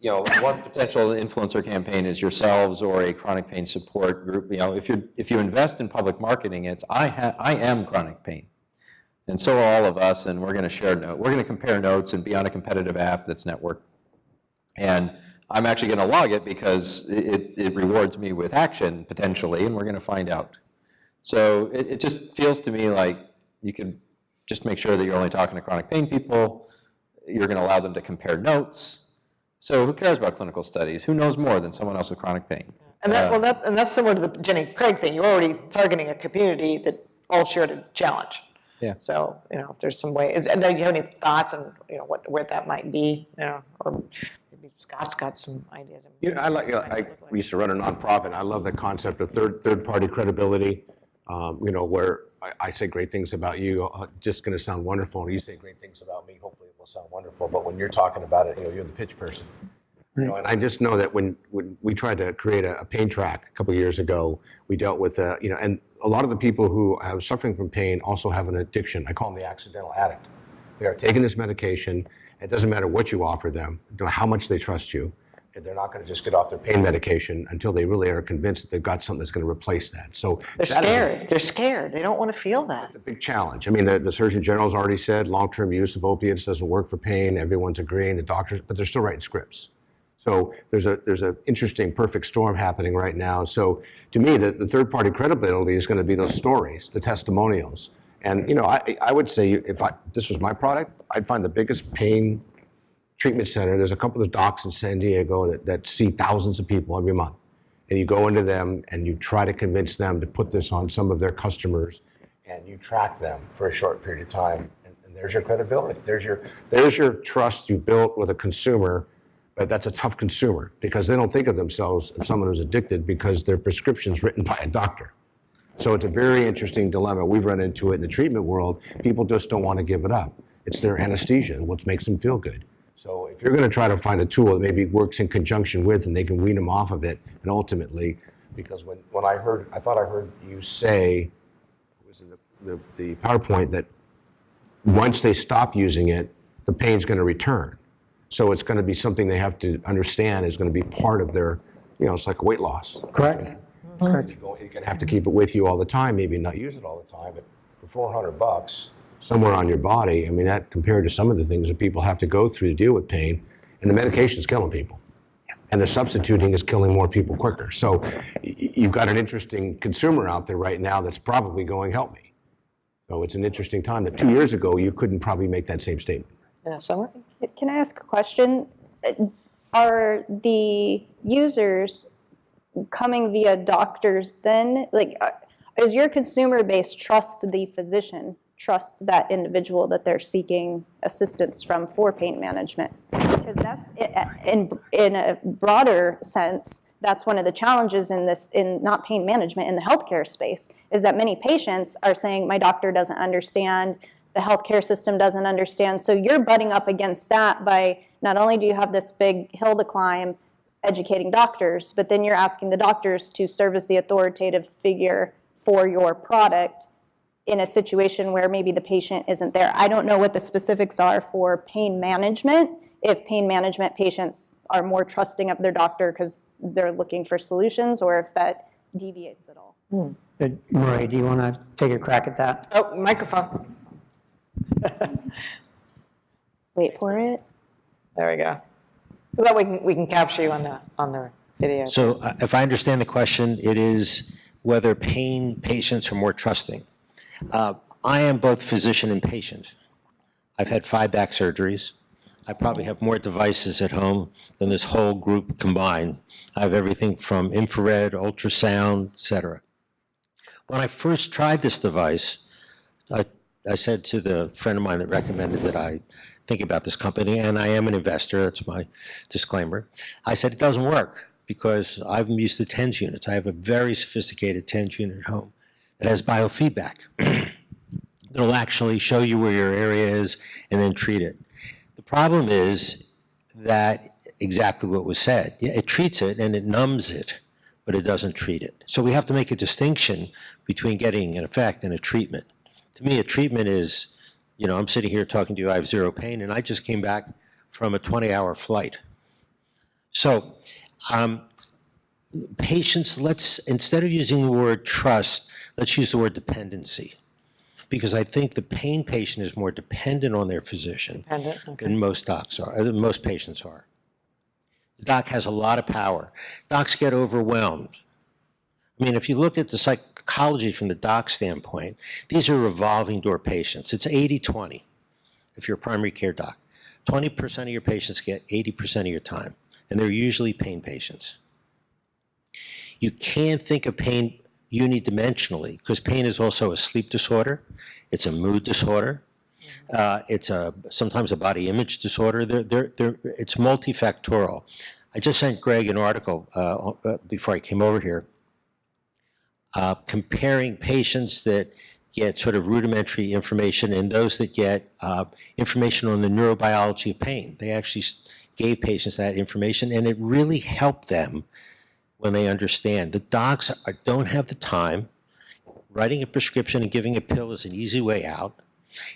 one potential influencer campaign is yourselves or a chronic pain support group. If you invest in public marketing, it's I am chronic pain. And so are all of us, and we're going to share notes. We're going to compare notes and be on a competitive app that's networked. And I'm actually going to log it because it rewards me with action, potentially, and we're going to find out. So it just feels to me like you can just make sure that you're only talking to chronic pain people. You're going to allow them to compare notes. So who cares about clinical studies? Who knows more than someone else with chronic pain? And that's similar to the Jenny Craig thing. You're already targeting a community that all shared a challenge. Yeah. So, if there's some way, and do you have any thoughts on, where that might be, or maybe Scott's got some ideas. I used to run a nonprofit. I love the concept of third-party credibility, where I say great things about you, just going to sound wonderful, and you say great things about me, hopefully it will sound wonderful, but when you're talking about it, you're the pitch person. And I just know that when we tried to create a pain track a couple of years ago, we dealt with, and a lot of the people who are suffering from pain also have an addiction. I call them the accidental addict. They are taking this medication. It doesn't matter what you offer them, how much they trust you. And they're not going to just get off their pain medication until they really are convinced that they've got something that's going to replace that. So they're scared. They're scared. They don't want to feel that. It's a big challenge. I mean, the Surgeon General's already said long-term use of opiates doesn't work for pain. Everyone's agreeing, the doctors, but they're still writing scripts. So there's an interesting perfect storm happening right now. So to me, the third-party credibility is going to be those stories, the testimonials. And I would say if this was my product, I'd find the biggest pain treatment center. There's a couple of docs in San Diego that see thousands of people every month. And you go into them and you try to convince them to put this on some of their customers, and you track them for a short period of time. And there's your credibility. There's your trust you've built with a consumer. But that's a tough consumer because they don't think of themselves as someone who's addicted because their prescription's written by a doctor. So it's a very interesting dilemma. We've run into it in the treatment world. People just don't want to give it up. It's their anesthesia, what makes them feel good. So if you're going to try to find a tool that maybe works in conjunction with and they can wean them off of it, and ultimately, because when I thought I heard you say, was it the PowerPoint, that once they stop using it, the pain's going to return. So it's going to be something they have to understand is going to be part of their, it's like weight loss. Correct. Correct. You're going to have to keep it with you all the time, maybe not use it all the time, but for $400 somewhere on your body, I mean, that compared to some of the things that people have to go through to deal with pain, and the medication is killing people. And the substituting is killing more people quicker. So you've got an interesting consumer out there right now that's probably going, help me. So it's an interesting time that 2 years ago, you couldn't probably make that same statement. Yeah, Summer? Can I ask a question? Are the users coming via doctors then? Like, is your consumer base trust the physician, trust that individual that they're seeking assistance from for pain management? Because that's, in a broader sense, that's one of the challenges in not pain management, in the healthcare space, is that many patients are saying, my doctor doesn't understand, the healthcare system doesn't understand. So you're butting up against that by, not only do you have this big hill to climb educating doctors, but then you're asking the doctors to serve as the authoritative figure for your product in a situation where maybe the patient isn't there. I don't know what the specifics are for pain management, if pain management patients are more trusting of their doctor because they're looking for solutions, or if that deviates at all. Good. Marie, do you want to take a crack at that? Oh, microphone. Wait for it. There we go. So that we can capture you on the video. So if I understand the question, it is whether pain patients are more trusting. I am both physician and patient. I've had 5 back surgeries. I probably have more devices at home than this whole group combined. I have everything from infrared, ultrasound, et cetera. When I first tried this device, I said to the friend of mine that recommended that I think about this company, and I am an investor, that's my disclaimer. I said, it doesn't work because I'm used to TENS units. I have a very sophisticated TENS unit at home that has biofeedback. It'll actually show you where your area is and then treat it. The problem is that exactly what was said. Yeah, it treats it and it numbs it, but it doesn't treat it. So we have to make a distinction between getting an effect and a treatment. To me, a treatment is, I'm sitting here talking to you, I have 0 pain, and I just came back from a 20-hour flight. So patients, instead of using the word trust, let's use the word dependency. Because I think the pain patient is more dependent on their physician than most docs are, than most patients are. The doc has a lot of power. Docs get overwhelmed. I mean, if you look at the psychology from the doc standpoint, these are revolving door patients. It's 80-20 if you're a primary care doc. 20% of your patients get 80% of your time, and they're usually pain patients. You can't think of pain unidimensionally, because pain is also a sleep disorder, it's a mood disorder, it's sometimes a body image disorder. It's multifactorial. I just sent Greg an article before I came over here, comparing patients that get sort of rudimentary information and those that get information on the neurobiology of pain. They actually gave patients that information, and it really helped them when they understand. The docs don't have the time. Writing a prescription and giving a pill is an easy way out.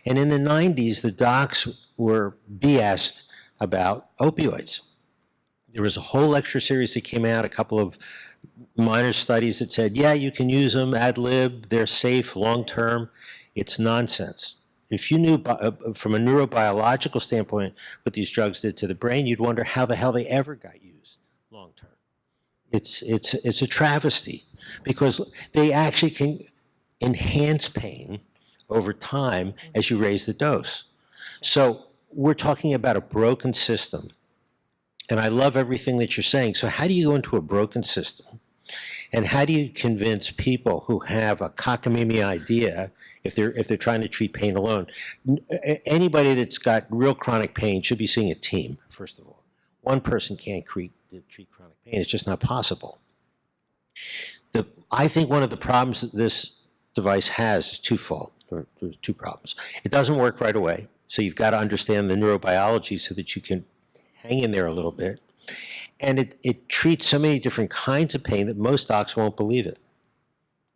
And in the 90s, the docs were BS'd about opioids. There was a whole lecture series that came out, a couple of minor studies that said, yeah, you can use them ad lib, they're safe long-term. It's nonsense. If you knew from a neurobiological standpoint what these drugs did to the brain, you'd wonder how the hell they ever got used long-term. It's a travesty because they actually can enhance pain over time as you raise the dose. So we're talking about a broken system. And I love everything that you're saying. So how do you go into a broken system? And how do you convince people who have a cockamamie idea if they're trying to treat pain alone? Anybody that's got real chronic pain should be seeing a team, first of all. One person can't treat chronic pain. It's just not possible. I think one of the problems that this device has is twofold, or there's two problems. It doesn't work right away, so you've got to understand the neurobiology so that you can hang in there a little bit. And it treats so many different kinds of pain that most docs won't believe it.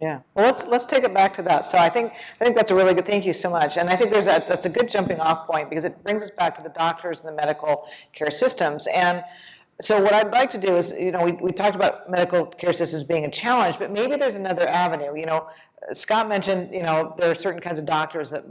Yeah, well, let's take it back to that. So I think that's a really good, thank you so much. And I think that's a good jumping off point because it brings us back to the doctors and the medical care systems. And so what I'd like to do is, we talked about medical care systems being a challenge, but maybe there's another avenue. Scott mentioned, there are certain kinds of doctors that,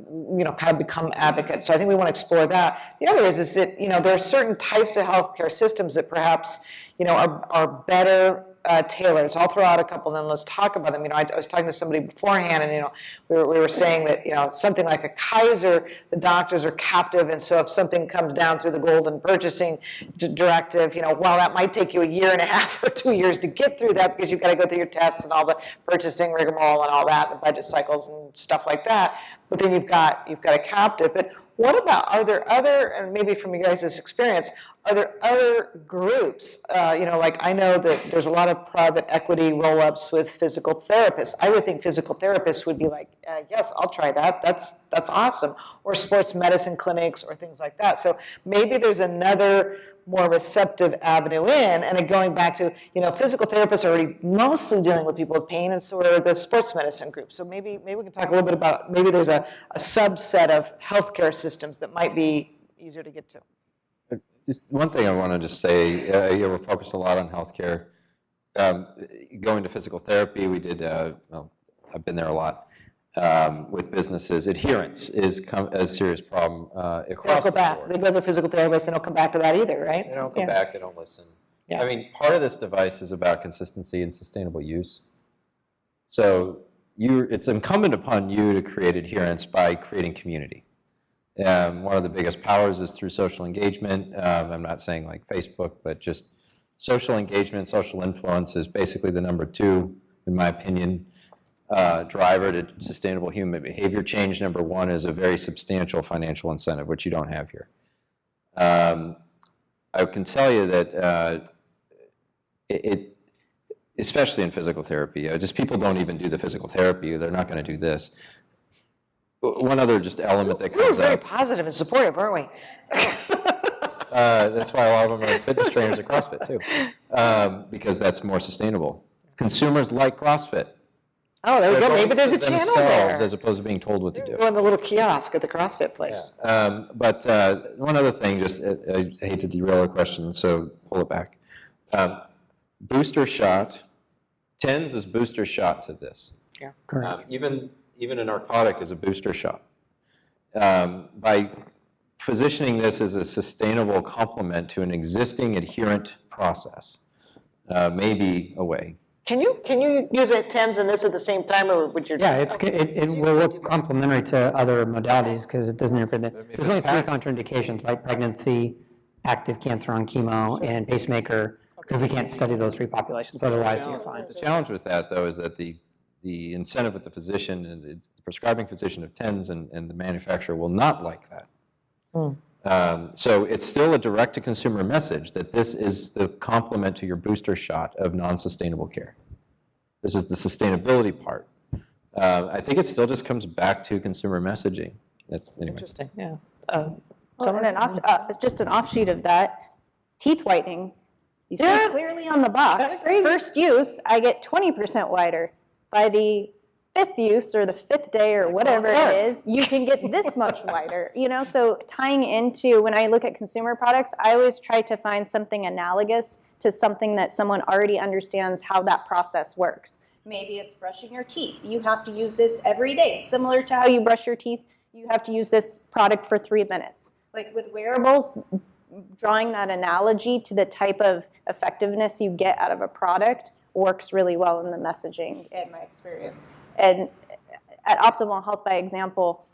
kind of become advocates. So I think we want to explore that. The other is that, there are certain types of healthcare systems that perhaps, are better tailored. So I'll throw out a couple, and then let's talk about them. I was talking to somebody beforehand, and we were saying that something like a Kaiser, the doctors are captive, and so if something comes down through the golden purchasing directive, while that might take you a year and a half or 2 years to get through that because you've got to go through your tests and all the purchasing rigmarole and all that, the budget cycles and stuff like that. But then you've got a captive. But what about, are there other, and maybe from you guys' experience, are there other groups, like I know that there's a lot of private equity roll-ups with physical therapists. I would think physical therapists would be like, yes, I'll try that. That's awesome. Or sports medicine clinics or things like that. So maybe there's another more receptive avenue in, and going back to, physical therapists are already mostly dealing with people with pain, and so are the sports medicine group. So maybe we can talk a little bit about, maybe there's a subset of healthcare systems that might be easier to get to. Just one thing I want to just say, we're focused a lot on healthcare. Going to physical therapy, we did, I've been there a lot with businesses. Adherence is a serious problem across the board. They go to the physical therapist, they don't come back to that either, right? They don't come back, they don't listen. Yeah. I mean, part of this device is about consistency and sustainable use. So it's incumbent upon you to create adherence by creating community. One of the biggest powers is through social engagement. I'm not saying like Facebook, but just social engagement, social influence is basically the number 2, in my opinion, driver to sustainable human behavior change. Number 1 is a very substantial financial incentive, which you don't have here. I can tell you that especially in physical therapy, just people don't even do the physical therapy. They're not going to do this. One other just element that comes We're very up. positive and supportive, aren't we? That's why a lot of them are fitness trainers at CrossFit too, because that's more sustainable. Consumers like CrossFit. Oh, there we go. Maybe there's a Themselves, channel there. as opposed to being told what to do. Go in the little kiosk at the CrossFit place. But one other thing, just I hate to derail the question, so pull it back. Booster shot, TENS is booster shot to this. Yeah. Correct. Even a narcotic is a booster shot. By positioning this as a sustainable complement to an existing adherent process may be a way. Can you use it TENS and this at the same time, or would you? Yeah, it will look complementary to other modalities because it doesn't interfere. There's only 3 contraindications, right? Pregnancy, active cancer on chemo, and pacemaker, because we can't study those 3 populations. Otherwise, you're fine. The challenge with that, though, is that the incentive with the physician and the prescribing physician of TENS and the manufacturer will not like that. So it's still a direct-to-consumer message that this is the complement to your booster shot of non-sustainable care. This is the sustainability part. I think it still just comes back to consumer messaging. Anyway. Interesting, yeah. It's just an offshoot of that, teeth whitening. You see clearly on the box, first use, I get 20% whiter. By the 5th use or the 5th day or whatever it is, you can get this much whiter, so tying into, when I look at consumer products, I always try to find something analogous to something that someone already understands how that process works. Maybe it's brushing your teeth. You have to use this every day. Similar to how you brush your teeth, you have to use this product for 3 minutes. Like with wearables, drawing that analogy to the type of effectiveness you get out of a product works really well in the messaging in my experience. And at Optimal Health, by example,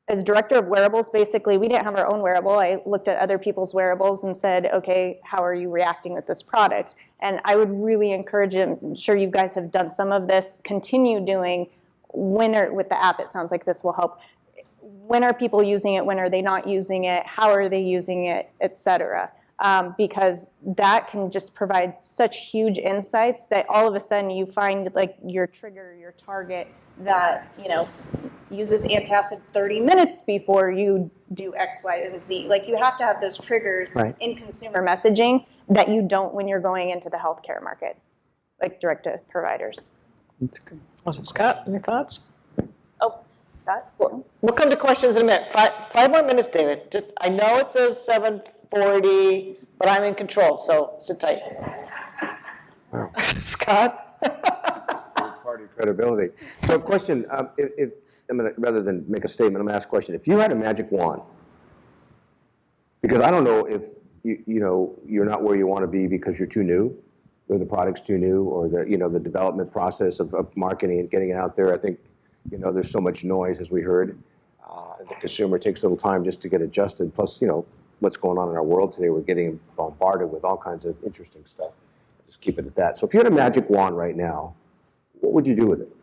as director of wearables, basically, we didn't have our own wearable. I looked at other people's wearables and said, okay, how are you reacting with this product? And I would really encourage you, I'm sure you guys have done some of this, continue doing with the app, it sounds like this will help. When are people using it? When are they not using it? How are they using it? Et cetera. because that can just provide such huge insights that all of a sudden you find like your trigger, your target that, uses antacid 30 minutes before you do X, Y, and Z. Like you have to have those triggers Right. in consumer messaging that you don't when you're going into the healthcare market, like direct to providers. That's good. Scott, any thoughts? Oh, Scott? We'll come to questions in a minute. Five more minutes, David. Just, I know it says 7:40, but I'm in control, so sit tight. Scott? Party credibility. So question, if I'm gonna, rather than make a statement, I'm gonna ask a question. If you had a magic wand, because I don't know if you're not where you want to be because you're too new, or the product's too new, or the development process of marketing and getting it out there. I think there's so much noise, as we heard. The consumer takes a little time just to get adjusted. Plus, what's going on in our world today, we're getting bombarded with all kinds of interesting stuff. Just keep it at that. So if you had a magic wand right now, what would you do with it?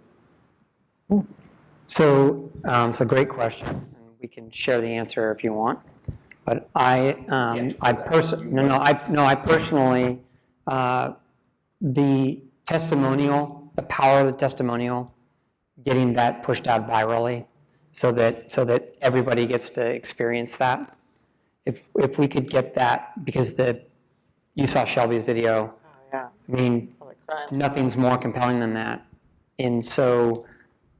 So it's a great question. And we can share the answer if you want. But I personally, the testimonial, the power of the testimonial, getting that pushed out virally, so that everybody gets to experience that. If we could get that, because you saw Shelby's video. Oh, yeah. I mean, nothing's more compelling than that. And so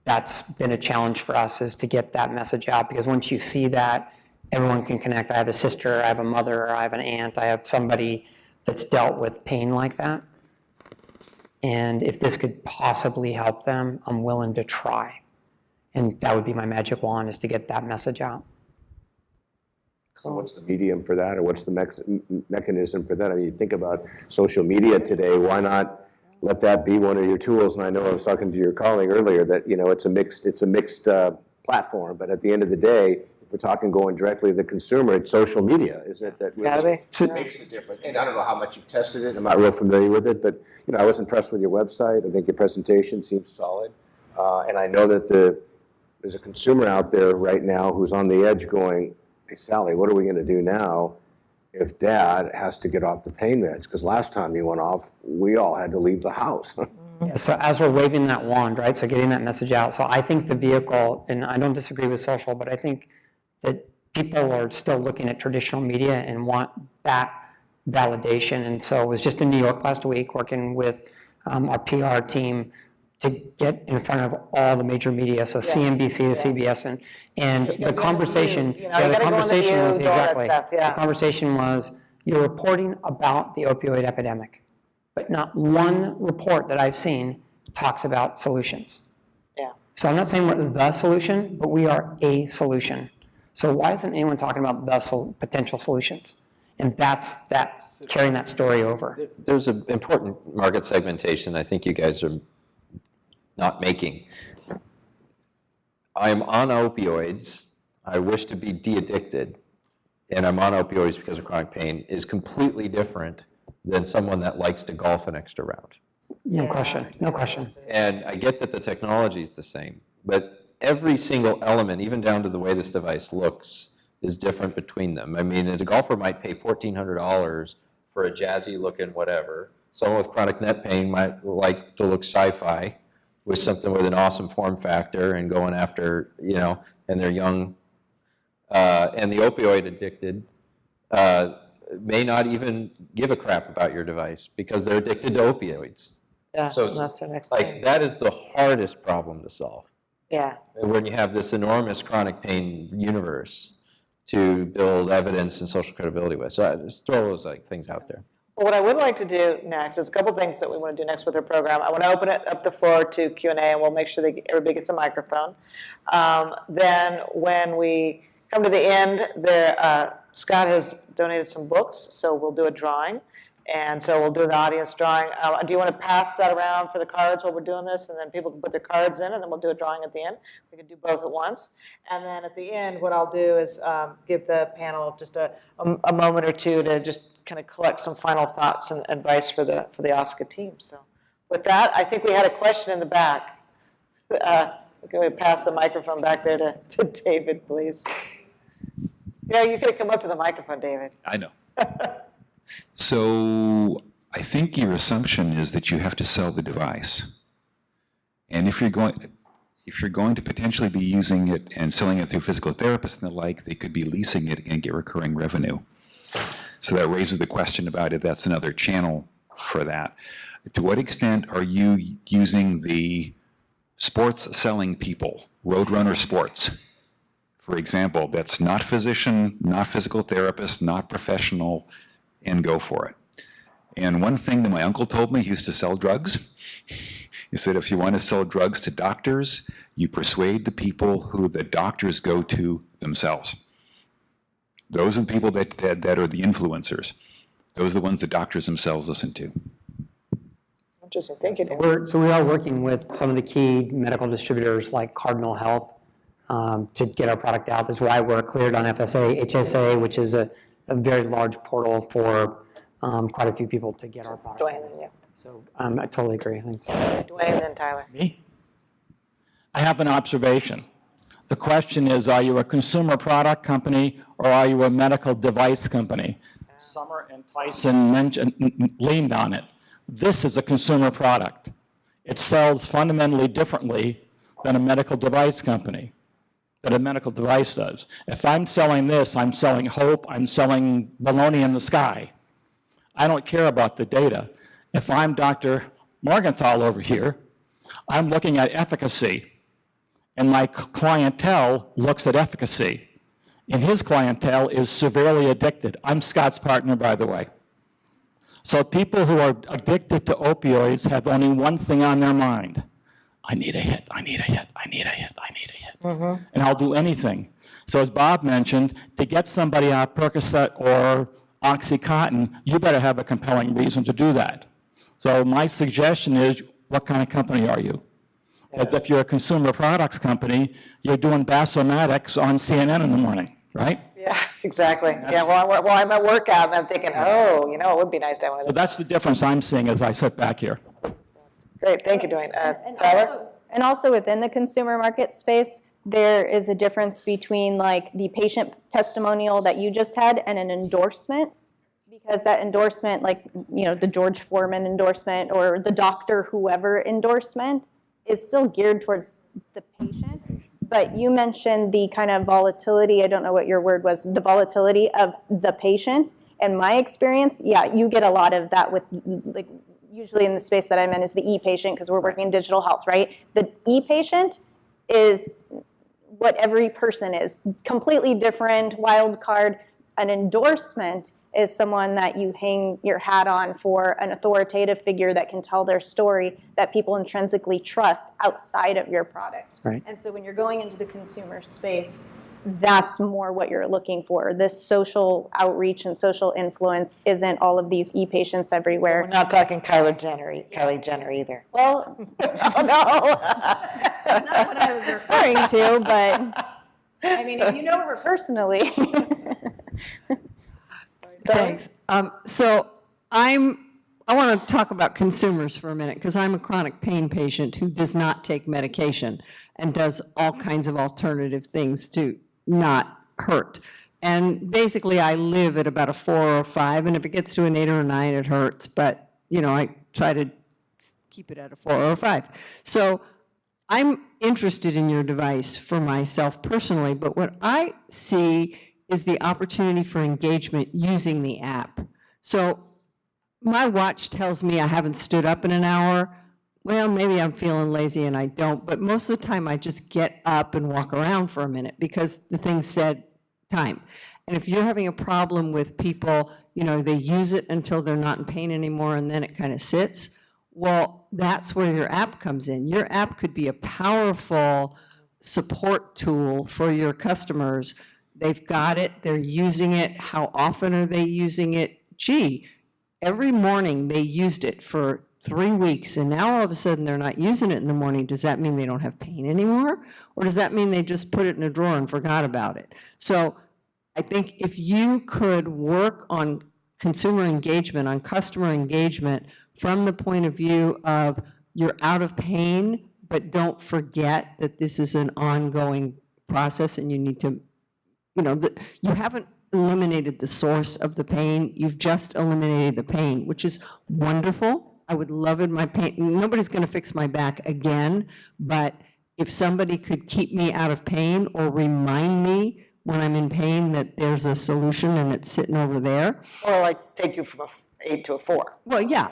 that's been a challenge for us, is to get that message out, because once you see that, everyone can connect. I have a sister, I have a mother, I have an aunt, I have somebody that's dealt with pain like that. And if this could possibly help them, I'm willing to try. And that would be my magic wand, is to get that message out. So what's the medium for that, or what's the mechanism for that? I mean, you think about social media today, why not let that be one of your tools? And I know I was talking to your colleague earlier that, it's a mixed platform, but at the end of the day, if we're talking going directly to the consumer, it's social media, isn't it? That really makes a difference. And I don't know how much you've tested it, I'm not real familiar with it, but I was impressed with your website. I think your presentation seems solid. And I know that there's a consumer out there right now who's on the edge going, hey, Sally, what are we going to do now if Dad has to get off the pain meds? Because last time he went off, we all had to leave the house. Yeah, so as we're waving that wand, right, so getting that message out. So I think the vehicle, and I don't disagree with social, but I think that people are still looking at traditional media and want that validation. And so I was just in New York last week working with our PR team to get in front of all the major media, so CNBC, the CBS, and the conversation, the conversation was exactly, the conversation was, you're reporting about the opioid epidemic, but not one report that I've seen talks about solutions. Yeah. So I'm not saying we're the solution, but we are a solution. So why isn't anyone talking about the potential solutions? And that's carrying that story over. There's an important market segmentation I think you guys are not making. I'm on opioids, I wish to be de-addicted, and I'm on opioids because of chronic pain, is completely different than someone that likes to golf an extra round. No question, no question. And I get that the technology is the same, but every single element, even down to the way this device looks, is different between them. I mean, a golfer might pay $1,400 for a jazzy looking whatever. Someone with chronic neck pain might like to look sci-fi with something with an awesome form factor and going after, and they're young. And the opioid addicted may not even give a crap about your device because they're addicted to opioids. Yeah, So that's the next thing. that is the hardest problem to solve. Yeah. When you have this enormous chronic pain universe to build evidence and social credibility with. So I just throw those things out there. Well, what I would like to do next is a couple things that we want to do next with our program. I want to open it up the floor to Q&A, and we'll make sure that everybody gets a microphone. Then when we come to the end, Scott has donated some books, so we'll do a drawing. And so we'll do the audience drawing. Do you want to pass that around for the cards while we're doing this? And then people can put their cards in, and then we'll do a drawing at the end. We can do both at once. And then at the end, what I'll do is give the panel just a moment or two to just kind of collect some final thoughts and advice for the OSKA team. So with that, I think we had a question in the back. Can we pass the microphone back there to David, please? Yeah, you could come up to the microphone, David. I know. So I think your assumption is that you have to sell the device. And if you're going to potentially be using it and selling it through physical therapists and the like, they could be leasing it and get recurring revenue. So that raises the question about if that's another channel for that. To what extent are you using the sports selling people, Roadrunner Sports, for example, that's not physician, not physical therapist, not professional, and go for it? And one thing that my uncle told me, he used to sell drugs. He said if you want to sell drugs to doctors, you persuade the people who the doctors go to themselves. Those are the people that are the influencers. Those are the ones the doctors themselves listen to. Interesting, thank you. So we are working with some of the key medical distributors like Cardinal Health to get our product out. That's why we're cleared on HSA, which is a very large portal for quite a few people to get our product. Dwayne, then you. So I totally agree. Thanks. Dwayne, then Tyler. Me? I have an observation. The question is, are you a consumer product company or are you a medical device company? Summer and Tyson leaned on it. This is a consumer product. It sells fundamentally differently than a medical device company, that a medical device does. If I'm selling this, I'm selling hope, I'm selling baloney in the sky. I don't care about the data. If I'm Dr. Morgenthau over here, I'm looking at efficacy, and my clientele looks at efficacy, and his clientele is severely addicted. I'm Scott's partner, by the way. So people who are addicted to opioids have only one thing on their mind. I need a hit, I need a hit, I need a hit, I need a hit. Mm-hmm. And I'll do anything. So as Bob mentioned, to get somebody on Percocet or OxyContin, you better have a compelling reason to do that. So my suggestion is, what kind of company are you? Because if you're a consumer products company, you're doing Basomatics on CNN in the morning, right? Yeah, exactly. Yeah, well, I'm at workout and I'm thinking, oh, you know, it would be nice to have one of So those. that's the difference I'm seeing as I sit back here. Great, thank you, Dwayne. Tyler? And also within the consumer market space, there is a difference between like the patient testimonial that you just had and an endorsement, because that endorsement, like, you know, the George Foreman endorsement or the doctor whoever endorsement is still geared towards the patient. But you mentioned the kind of volatility, I don't know what your word was, the volatility of the patient. And my experience, yeah, you get a lot of that with, like, usually in the space that I'm in is the e-patient, because we're working in digital health, right? The e-patient is what every person is, completely different, wild card. An endorsement is someone that you hang your hat on for an authoritative figure that can tell their story that people intrinsically trust outside of your product. Right. And so when you're going into the consumer space, that's more what you're looking for. This social outreach and social influence isn't all of these e-patients everywhere. We're not talking Kylie Jenner either. Well, Oh, no. that's not what I was referring to, but I mean, if you know her personally. Thanks. So I want to talk about consumers for a minute, because I'm a chronic pain patient who does not take medication and does all kinds of alternative things to not hurt. And basically, I live at about a 4 or a 5, and if it gets to an 8 or a 9, it hurts. But, you know, I try to keep it at a 4 or a 5. So I'm interested in your device for myself personally, but what I see is the opportunity for engagement using the app. So my watch tells me I haven't stood up in an hour. Well, maybe I'm feeling lazy and I don't, but most of the time I just get up and walk around for a minute because the thing said time. And if you're having a problem with people, you know, they use it until they're not in pain anymore and then it kind of sits, well, that's where your app comes in. Your app could be a powerful support tool for your customers. They've got it, they're using it. How often are they using it? Gee, every morning they used it for 3 weeks, and now all of a sudden they're not using it in the morning. Does that mean they don't have pain anymore? Or does that mean they just put it in a drawer and forgot about it? So I think if you could work on consumer engagement, on customer engagement, from the point of view of you're out of pain, but don't forget that this is an ongoing process and you need to you haven't eliminated the source of the pain, you've just eliminated the pain, which is wonderful. I would love it, my pain, nobody's gonna fix my back again, but if somebody could keep me out of pain or remind me when I'm in pain that there's a solution and it's sitting over there. Or like take you from an 8 to a 4. Well, yeah,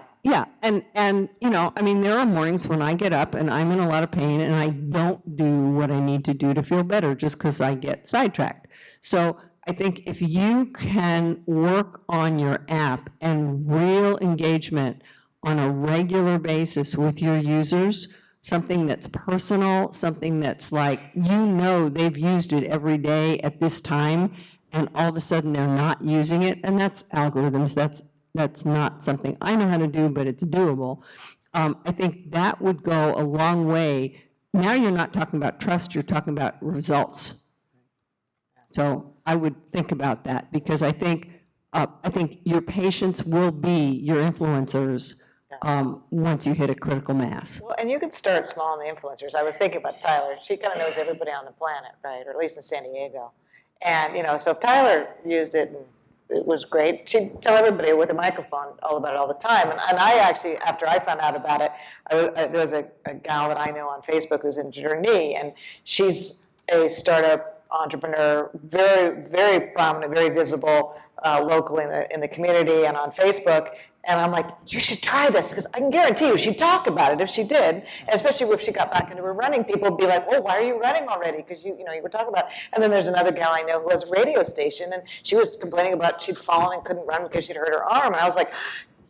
and I mean, there are mornings when I get up and I'm in a lot of pain and I don't do what I need to do to feel better just because I get sidetracked. So I think if you can work on your app and real engagement on a regular basis with your users, something that's personal, something that's like, they've used it every day at this time, and all of a sudden they're not using it, and that's algorithms, that's not something I know how to do, but it's doable. I think that would go a long way. Now you're not talking about trust, you're talking about results. So I would think about that, because I think your patients will be your influencers once you hit a critical mass. Well, and you could start small in the influencers. I was thinking about Tyler. She kind of knows everybody on the planet, right? Or at least in San Diego. And, so if Tyler used it and it was great, she'd tell everybody with a microphone all about it all the time. And I actually, after I found out about it, there was a gal that I know on Facebook who's injured her knee, and she's a startup entrepreneur, very, very prominent, very visible locally in the community and on Facebook. And I'm like, you should try this, because I can guarantee you she'd talk about it if she did, and especially if she got back into her running. People would be like, oh, why are you running already? Because you were talking about it. And then there's another gal I know who has a radio station, and she was complaining about she'd fallen and couldn't run because she'd hurt her arm. And I was like,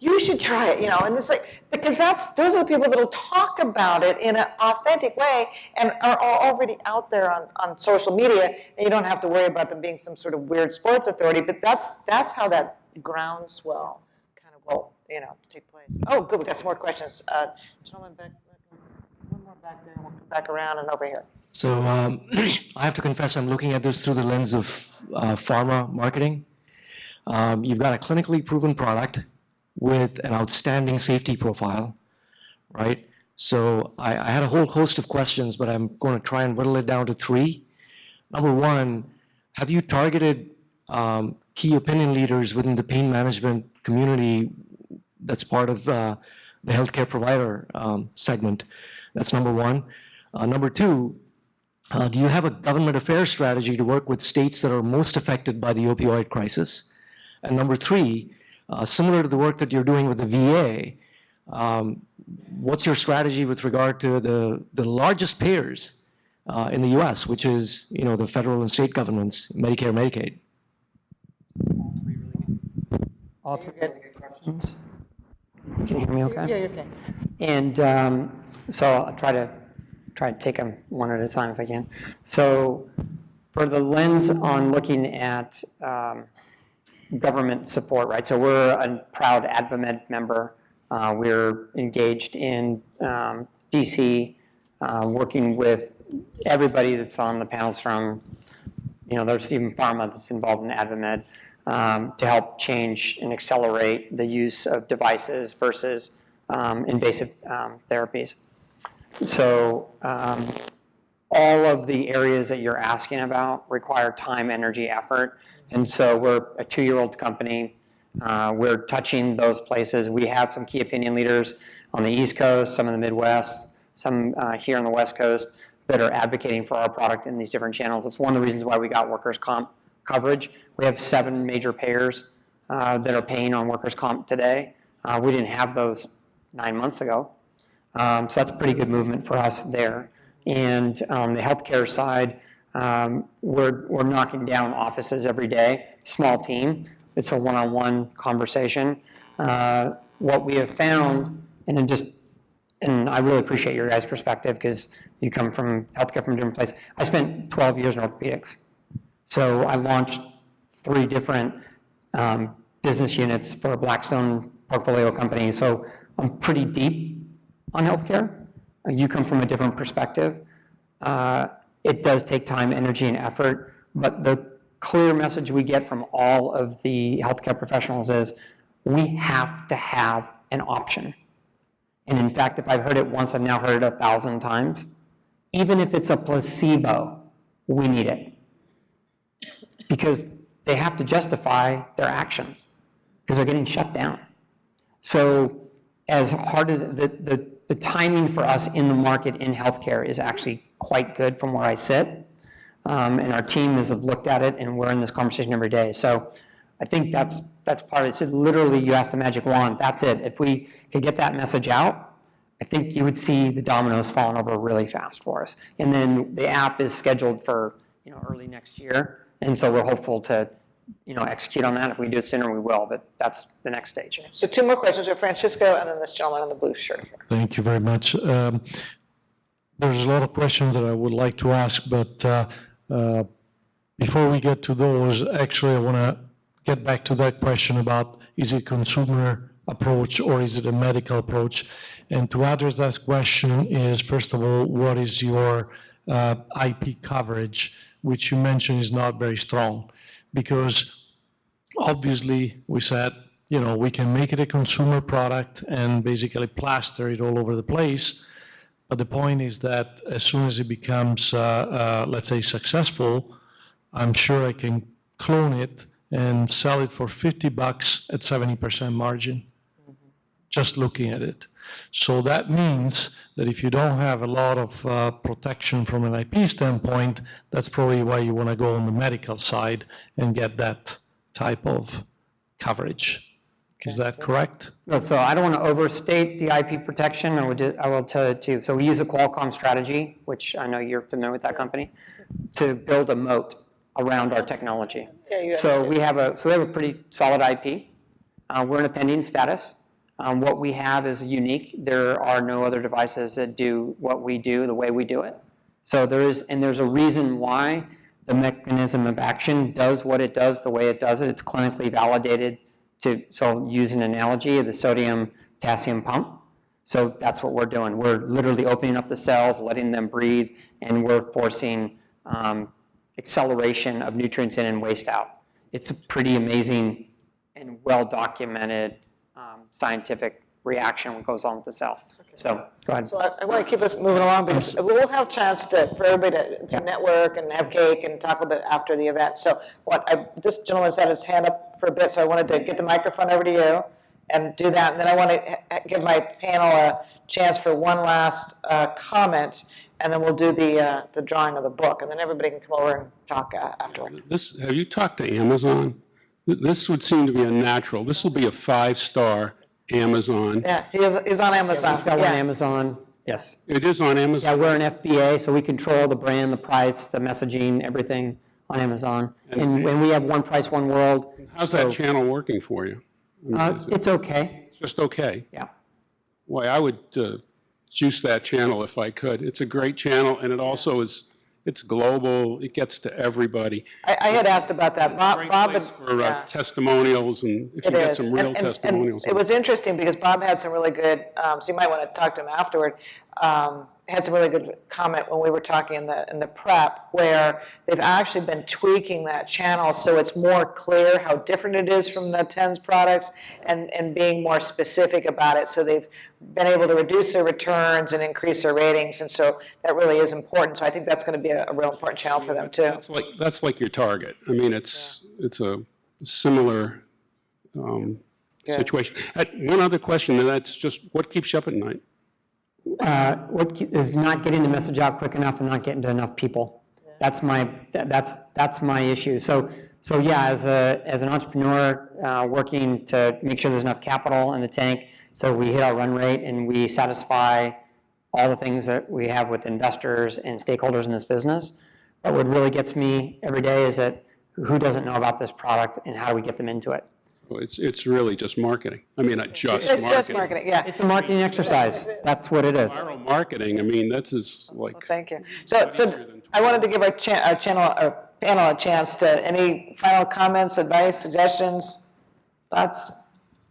you should try it, and it's like, because those are the people that'll talk about it in an authentic way and are already out there on social media, and you don't have to worry about them being some sort of weird sports authority. But that's how that groundswell kind of will, take place. Oh, good, we got some more questions. Gentleman back, one more back there, and we'll come back around and over here. So I have to confess, I'm looking at this through the lens of pharma marketing. You've got a clinically proven product with an outstanding safety profile, right? So I had a whole host of questions, but I'm going to try and whittle it down to 3. Number 1, have you targeted key opinion leaders within the pain management community that's part of the healthcare provider segment? That's number 1. Number 2, do you have a government affairs strategy to work with states that are most affected by the opioid crisis? And number 3, similar to the work that you're doing with the VA, what's your strategy with regard to the largest payers in the US, which is, the federal and state governments, Medicare, Medicaid? All 3 really good questions. Can you hear me okay? Yeah, you're okay. And so I'll try to take them one at a time if I can. So for the lens on looking at government support, right? So we're a proud AdvaMed member. We're engaged in DC, working with everybody that's on the panels from, there's even pharma that's involved in AdvaMed, to help change and accelerate the use of devices versus invasive therapies. So all of the areas that you're asking about require time, energy, effort. And so we're a 2-year-old company. We're touching those places. We have some key opinion leaders on the East Coast, some in the Midwest, some here on the West Coast that are advocating for our product in these different channels. It's one of the reasons why we got workers' comp coverage. We have 7 major payers that are paying on workers' comp today. We didn't have those 9 months ago. So that's a pretty good movement for us there. And on the healthcare side, we're knocking down offices every day, small team. It's a one-on-one conversation. What we have found, and I really appreciate your guys' perspective because you come from healthcare from a different place. I spent 12 years in orthopedics. So I launched 3 different business units for a Blackstone portfolio company. So I'm pretty deep on healthcare. You come from a different perspective. It does take time, energy, and effort, but the clear message we get from all of the healthcare professionals is we have to have an option. And in fact, if I've heard it once, I've now heard it 1,000 times. Even if it's a placebo, we need it. because they have to justify their actions because they're getting shut down. So as hard as the timing for us in the market in healthcare is actually quite good from where I sit. And our team has looked at it, and we're in this conversation every day. So I think that's part of it. It's literally, you ask the magic wand, that's it. If we could get that message out, I think you would see the dominoes falling over really fast for us. And then the app is scheduled for early next year, and so we're hopeful to execute on that. If we do it sooner, we will, but that's the next stage. So 2 more questions with Francisco, and then this gentleman in the blue shirt here. Thank you very much. There's a lot of questions that I would like to ask, but before we get to those, actually I want to get back to that question about, is it consumer approach or is it a medical approach? And to address that question is, first of all, what is your IP coverage, which you mentioned is not very strong? Because obviously we said, we can make it a consumer product and basically plaster it all over the place. But the point is that as soon as it becomes, let's say, successful, I'm sure I can clone it and sell it for $50 at 70% margin, just looking at it. So that means that if you don't have a lot of protection from an IP standpoint, that's probably why you want to go on the medical side and get that type of coverage. Is that correct? So I don't want to overstate the IP protection. I will tell you too. So we use a Qualcomm strategy, which I know you're familiar with that company, to build a moat around our technology. So we have a pretty solid IP. We're in a pending status. What we have is unique. There are no other devices that do what we do the way we do it. So there's a reason why the mechanism of action does what it does the way it does it. It's clinically validated. So use an analogy of the sodium potassium pump. So that's what we're doing. We're literally opening up the cells, letting them breathe, and we're forcing acceleration of nutrients in and waste out. It's a pretty amazing and well-documented scientific reaction what goes on with the cell. So go ahead. So I want to keep us moving along because we'll have a chance for everybody to network and have cake and talk a little bit after the event. So this gentleman's had his hand up for a bit, so I wanted to get the microphone over to you and do that. And then I want to give my panel a chance for one last comment, and then we'll do the drawing of the book, and then everybody can come over and talk afterward. Have you talked to Amazon? This would seem to be a natural. This will be a 5-star Amazon. Yeah, he's on Amazon. We sell on Amazon, yes. It is on Amazon? Yeah, we're an FBA, so we control the brand, the price, the messaging, everything on Amazon. And we have one price, one world. How's that channel working for you? It's okay. It's just okay? Yeah. Boy, I would juice that channel if I could. It's a great channel, and it also is, it's global. It gets to everybody. I had asked about that. Bob had, for testimonials, and if you get some real testimonials. And it was interesting because Bob had some really good, so you might want to talk to him afterward, had some really good comment when we were talking in the prep, where they've actually been tweaking that channel so it's more clear how different it is from the TENS products and being more specific about it. So they've been able to reduce their returns and increase their ratings, and so that really is important. So I think that's going to be a real important channel for them too. That's like your target. I mean, it's a similar situation. One other question, and that's just what keeps you up at night? What is not getting the message out quick enough and not getting to enough people. That's my issue. So yeah, as an entrepreneur working to make sure there's enough capital in the tank, so we hit our run rate and we satisfy all the things that we have with investors and stakeholders in this business. But what really gets me every day is that who doesn't know about this product and how do we get them into it? Well, it's really just marketing. I mean, not just marketing. It's just marketing, yeah. It's a marketing exercise. That's what it is. Viral marketing, I mean, that's as like. Well, thank you. So I wanted to give our panel a chance to, any final comments, advice, suggestions, thoughts?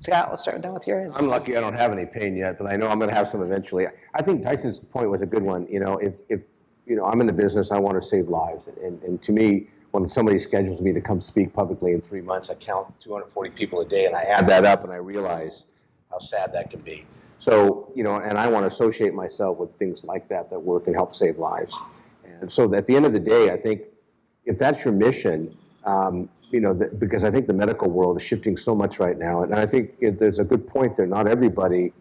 Scott, let's start down with your. I'm lucky I don't have any pain yet, but I know I'm going to have some eventually. I think Tyson's point was a good one. If I'm in the business, I want to save lives. And to me, when somebody schedules me to come speak publicly in 3 months, I count 240 people a day, and I add that up, and I realize how sad that can be. So, and I want to associate myself with things like that work and help save lives. And so at the end of the day, I think if that's your mission, Because I think the medical world is shifting so much right now. And I think there's a good point there. Not everybody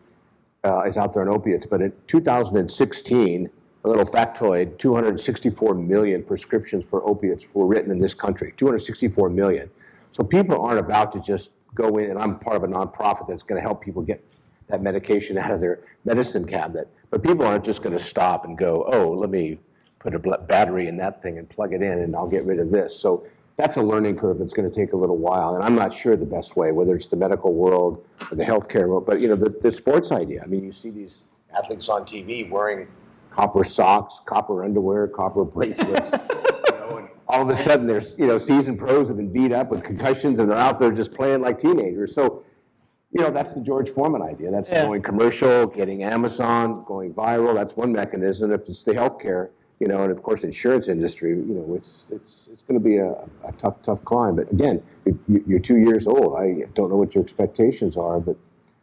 is out there on opiates, but in 2016, a little factoid, 264 million prescriptions for opiates were written in this country, 264 million. So people aren't about to just go in, and I'm part of a nonprofit that's going to help people get that medication out of their medicine cabinet. But people aren't just going to stop and go, oh, let me put a battery in that thing and plug it in and I'll get rid of this. So that's a learning curve that's going to take a little while. And I'm not sure the best way, whether it's the medical world or the healthcare world, but the sports idea. I mean, you see these athletes on TV wearing copper socks, copper underwear, copper bracelets, and all of a sudden there's, seasoned pros have been beat up with concussions and they're out there just playing like teenagers. So, that's the George Foreman idea. That's going commercial, getting Amazon, going viral. That's one mechanism. If it's the healthcare, and of course insurance industry, it's going to be a tough climb. But again, you're 2 years old. I don't know what your expectations are, but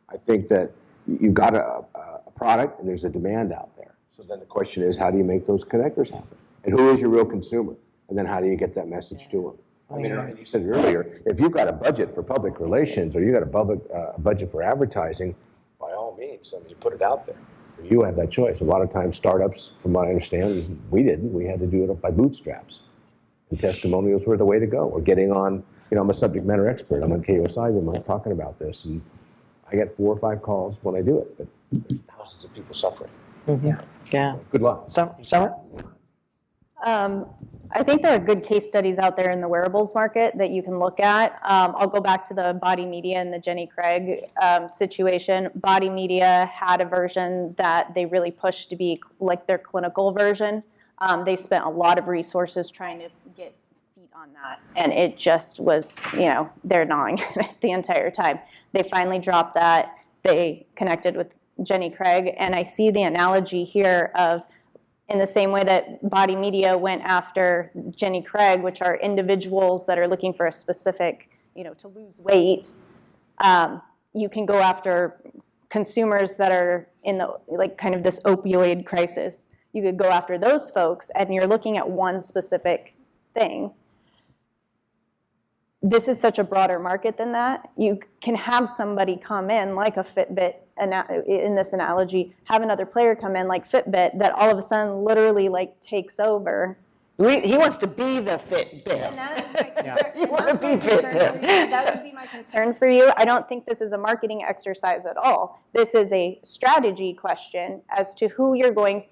I think that you've got a product and there's a demand out there. So then the question is, how do you make those connectors happen? And who is your real consumer? And then how do you get that message to them? I mean, you said it earlier, if you've got a budget for public relations or you've got a budget for advertising, by all means, you put it out there. You have that choice. A lot of times startups, from what I understand, we didn't. We had to do it by bootstraps. And testimonials were the way to go. Or getting on, I'm a subject matter expert. I'm on KOSI, I'm talking about this. And I get 4 or 5 calls when I do it, but there's thousands of people suffering. Yeah. So good luck. Summer? I think there are good case studies out there in the wearables market that you can look at. I'll go back to the Body Media and the Jenny Craig situation. Body Media had a version that they really pushed to be like their clinical version. They spent a lot of resources trying to get feet on that, and it just was, they're gnawing the entire time. They finally dropped that. They connected with Jenny Craig, and I see the analogy here of, in the same way that Body Media went after Jenny Craig, which are individuals that are looking for a specific, to lose weight, you can go after consumers that are in the, kind of this opioid crisis. You could go after those folks, and you're looking at one specific thing. This is such a broader market than that. You can have somebody come in, like a Fitbit, in this analogy, have another player come in like Fitbit that all of a sudden literally takes over. He wants to be the Fitbit. And that is my concern. That would be my concern for you. I don't think this is a marketing exercise at all. This is a strategy question as to how you're going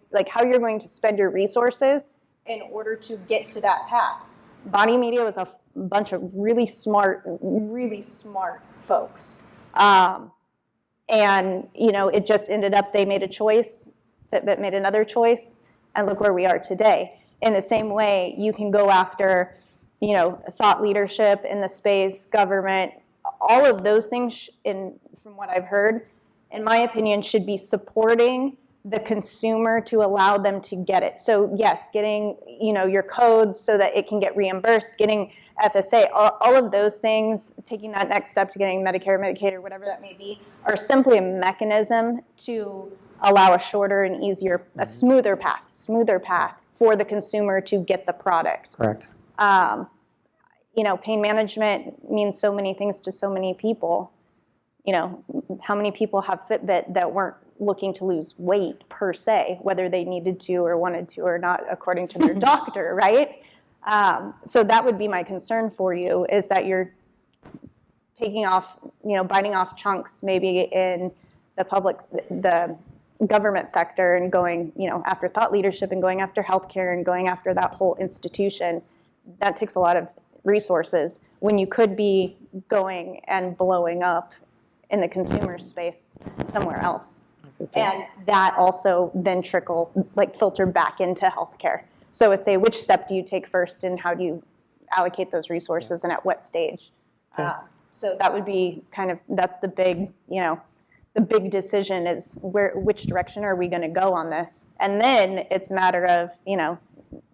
to spend your resources in order to get to that path. Body Media was a bunch of really smart folks. And, it just ended up, they made a choice, Fitbit made another choice, and look where we are today. In the same way, you can go after, thought leadership in the space, government, all of those things, from what I've heard, in my opinion, should be supporting the consumer to allow them to get it. So yes, getting, your codes so that it can get reimbursed, getting FSA, all of those things, taking that next step to getting Medicare, Medicaid, or whatever that may be, are simply a mechanism to allow a shorter and easier, a smoother path for the consumer to get the product. Correct. Pain management means so many things to so many people. How many people have Fitbit that weren't looking to lose weight per se, whether they needed to or wanted to or not, according to their doctor, right? So that would be my concern for you, is that you're taking off, biting off chunks maybe in the government sector and going, after thought leadership and going after healthcare and going after that whole institution. That takes a lot of resources when you could be going and blowing up in the consumer space somewhere else. And that also then filter back into healthcare. So it's which step do you take first and how do you allocate those resources and at what stage? So that would be that's the big, the big decision is which direction are we going to go on this? And then it's a matter of,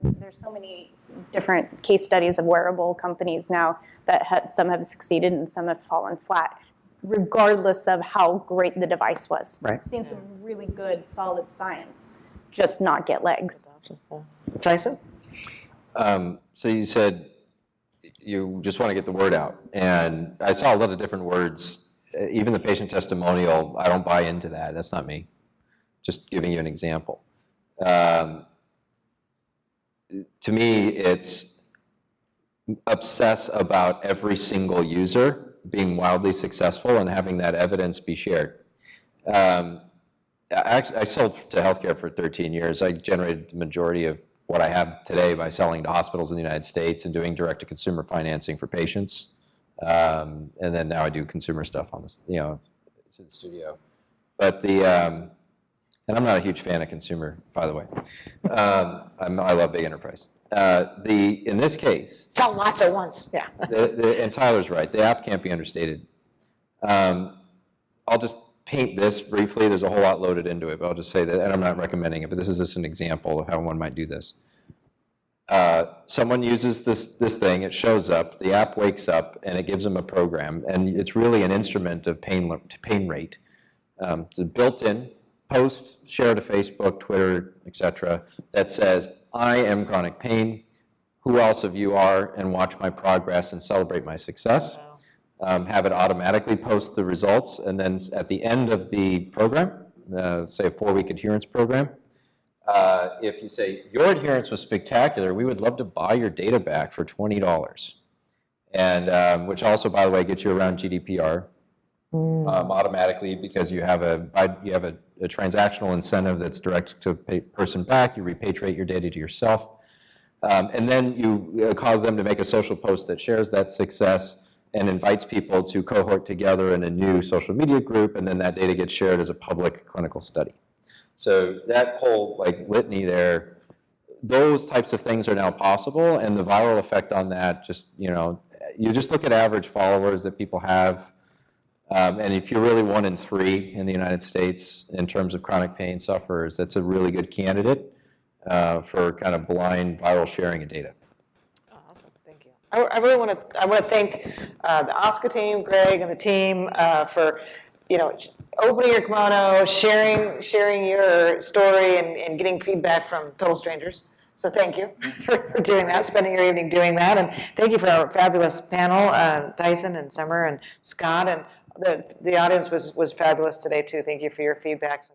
there's so many different case studies of wearable companies now that some have succeeded and some have fallen flat, regardless of how great the device was. Right. I've seen some really good, solid science just not get legs. Tyson? So you said you just want to get the word out. And I saw a lot of different words. Even the patient testimonial, I don't buy into that. That's not me. Just giving you an example. To me, it's obsess about every single user being wildly successful and having that evidence be shared. I sold to healthcare for 13 years. I generated the majority of what I have today by selling to hospitals in the United States and doing direct-to-consumer financing for patients. And then now I do consumer stuff on this, to the studio. But and I'm not a huge fan of consumer, by the way. I love big enterprise. In this case, Sell lots at once, yeah. And Tyler's right, the app can't be understated. I'll just paint this briefly. There's a whole lot loaded into it, but I'll just say that, and I'm not recommending it, but this is just an example of how one might do this. Someone uses this thing, it shows up, the app wakes up, and it gives them a program, and it's really an instrument of pain rate. It's a built-in post, share to Facebook, Twitter, etc., that says, I am chronic pain, who else of you are, and watch my progress and celebrate my success. Have it automatically post the results, and then at the end of the program, say a 4-week adherence program, if you say, your adherence was spectacular, we would love to buy your data back for $20. And which also, by the way, gets you around GDPR automatically, because you have a transactional incentive that's direct to person back, you repatriate your data to yourself, and then you cause them to make a social post that shares that success and invites people to cohort together in a new social media group, and then that data gets shared as a public clinical study. So that whole litany there, those types of things are now possible, and the viral effect on that, just, you just look at average followers that people have, and if you're really 1 in 3 in the United States in terms of chronic pain sufferers, that's a really good candidate for kind of blind viral sharing of data. I really want to thank the OSKA team, Greg and the team for opening your kimono, sharing your story, and getting feedback from total strangers. So thank you for doing that, spending your evening doing that, and thank you for our fabulous panel, Tyson and Summer and Scott, and the audience was fabulous today too. Thank you for your feedbacks.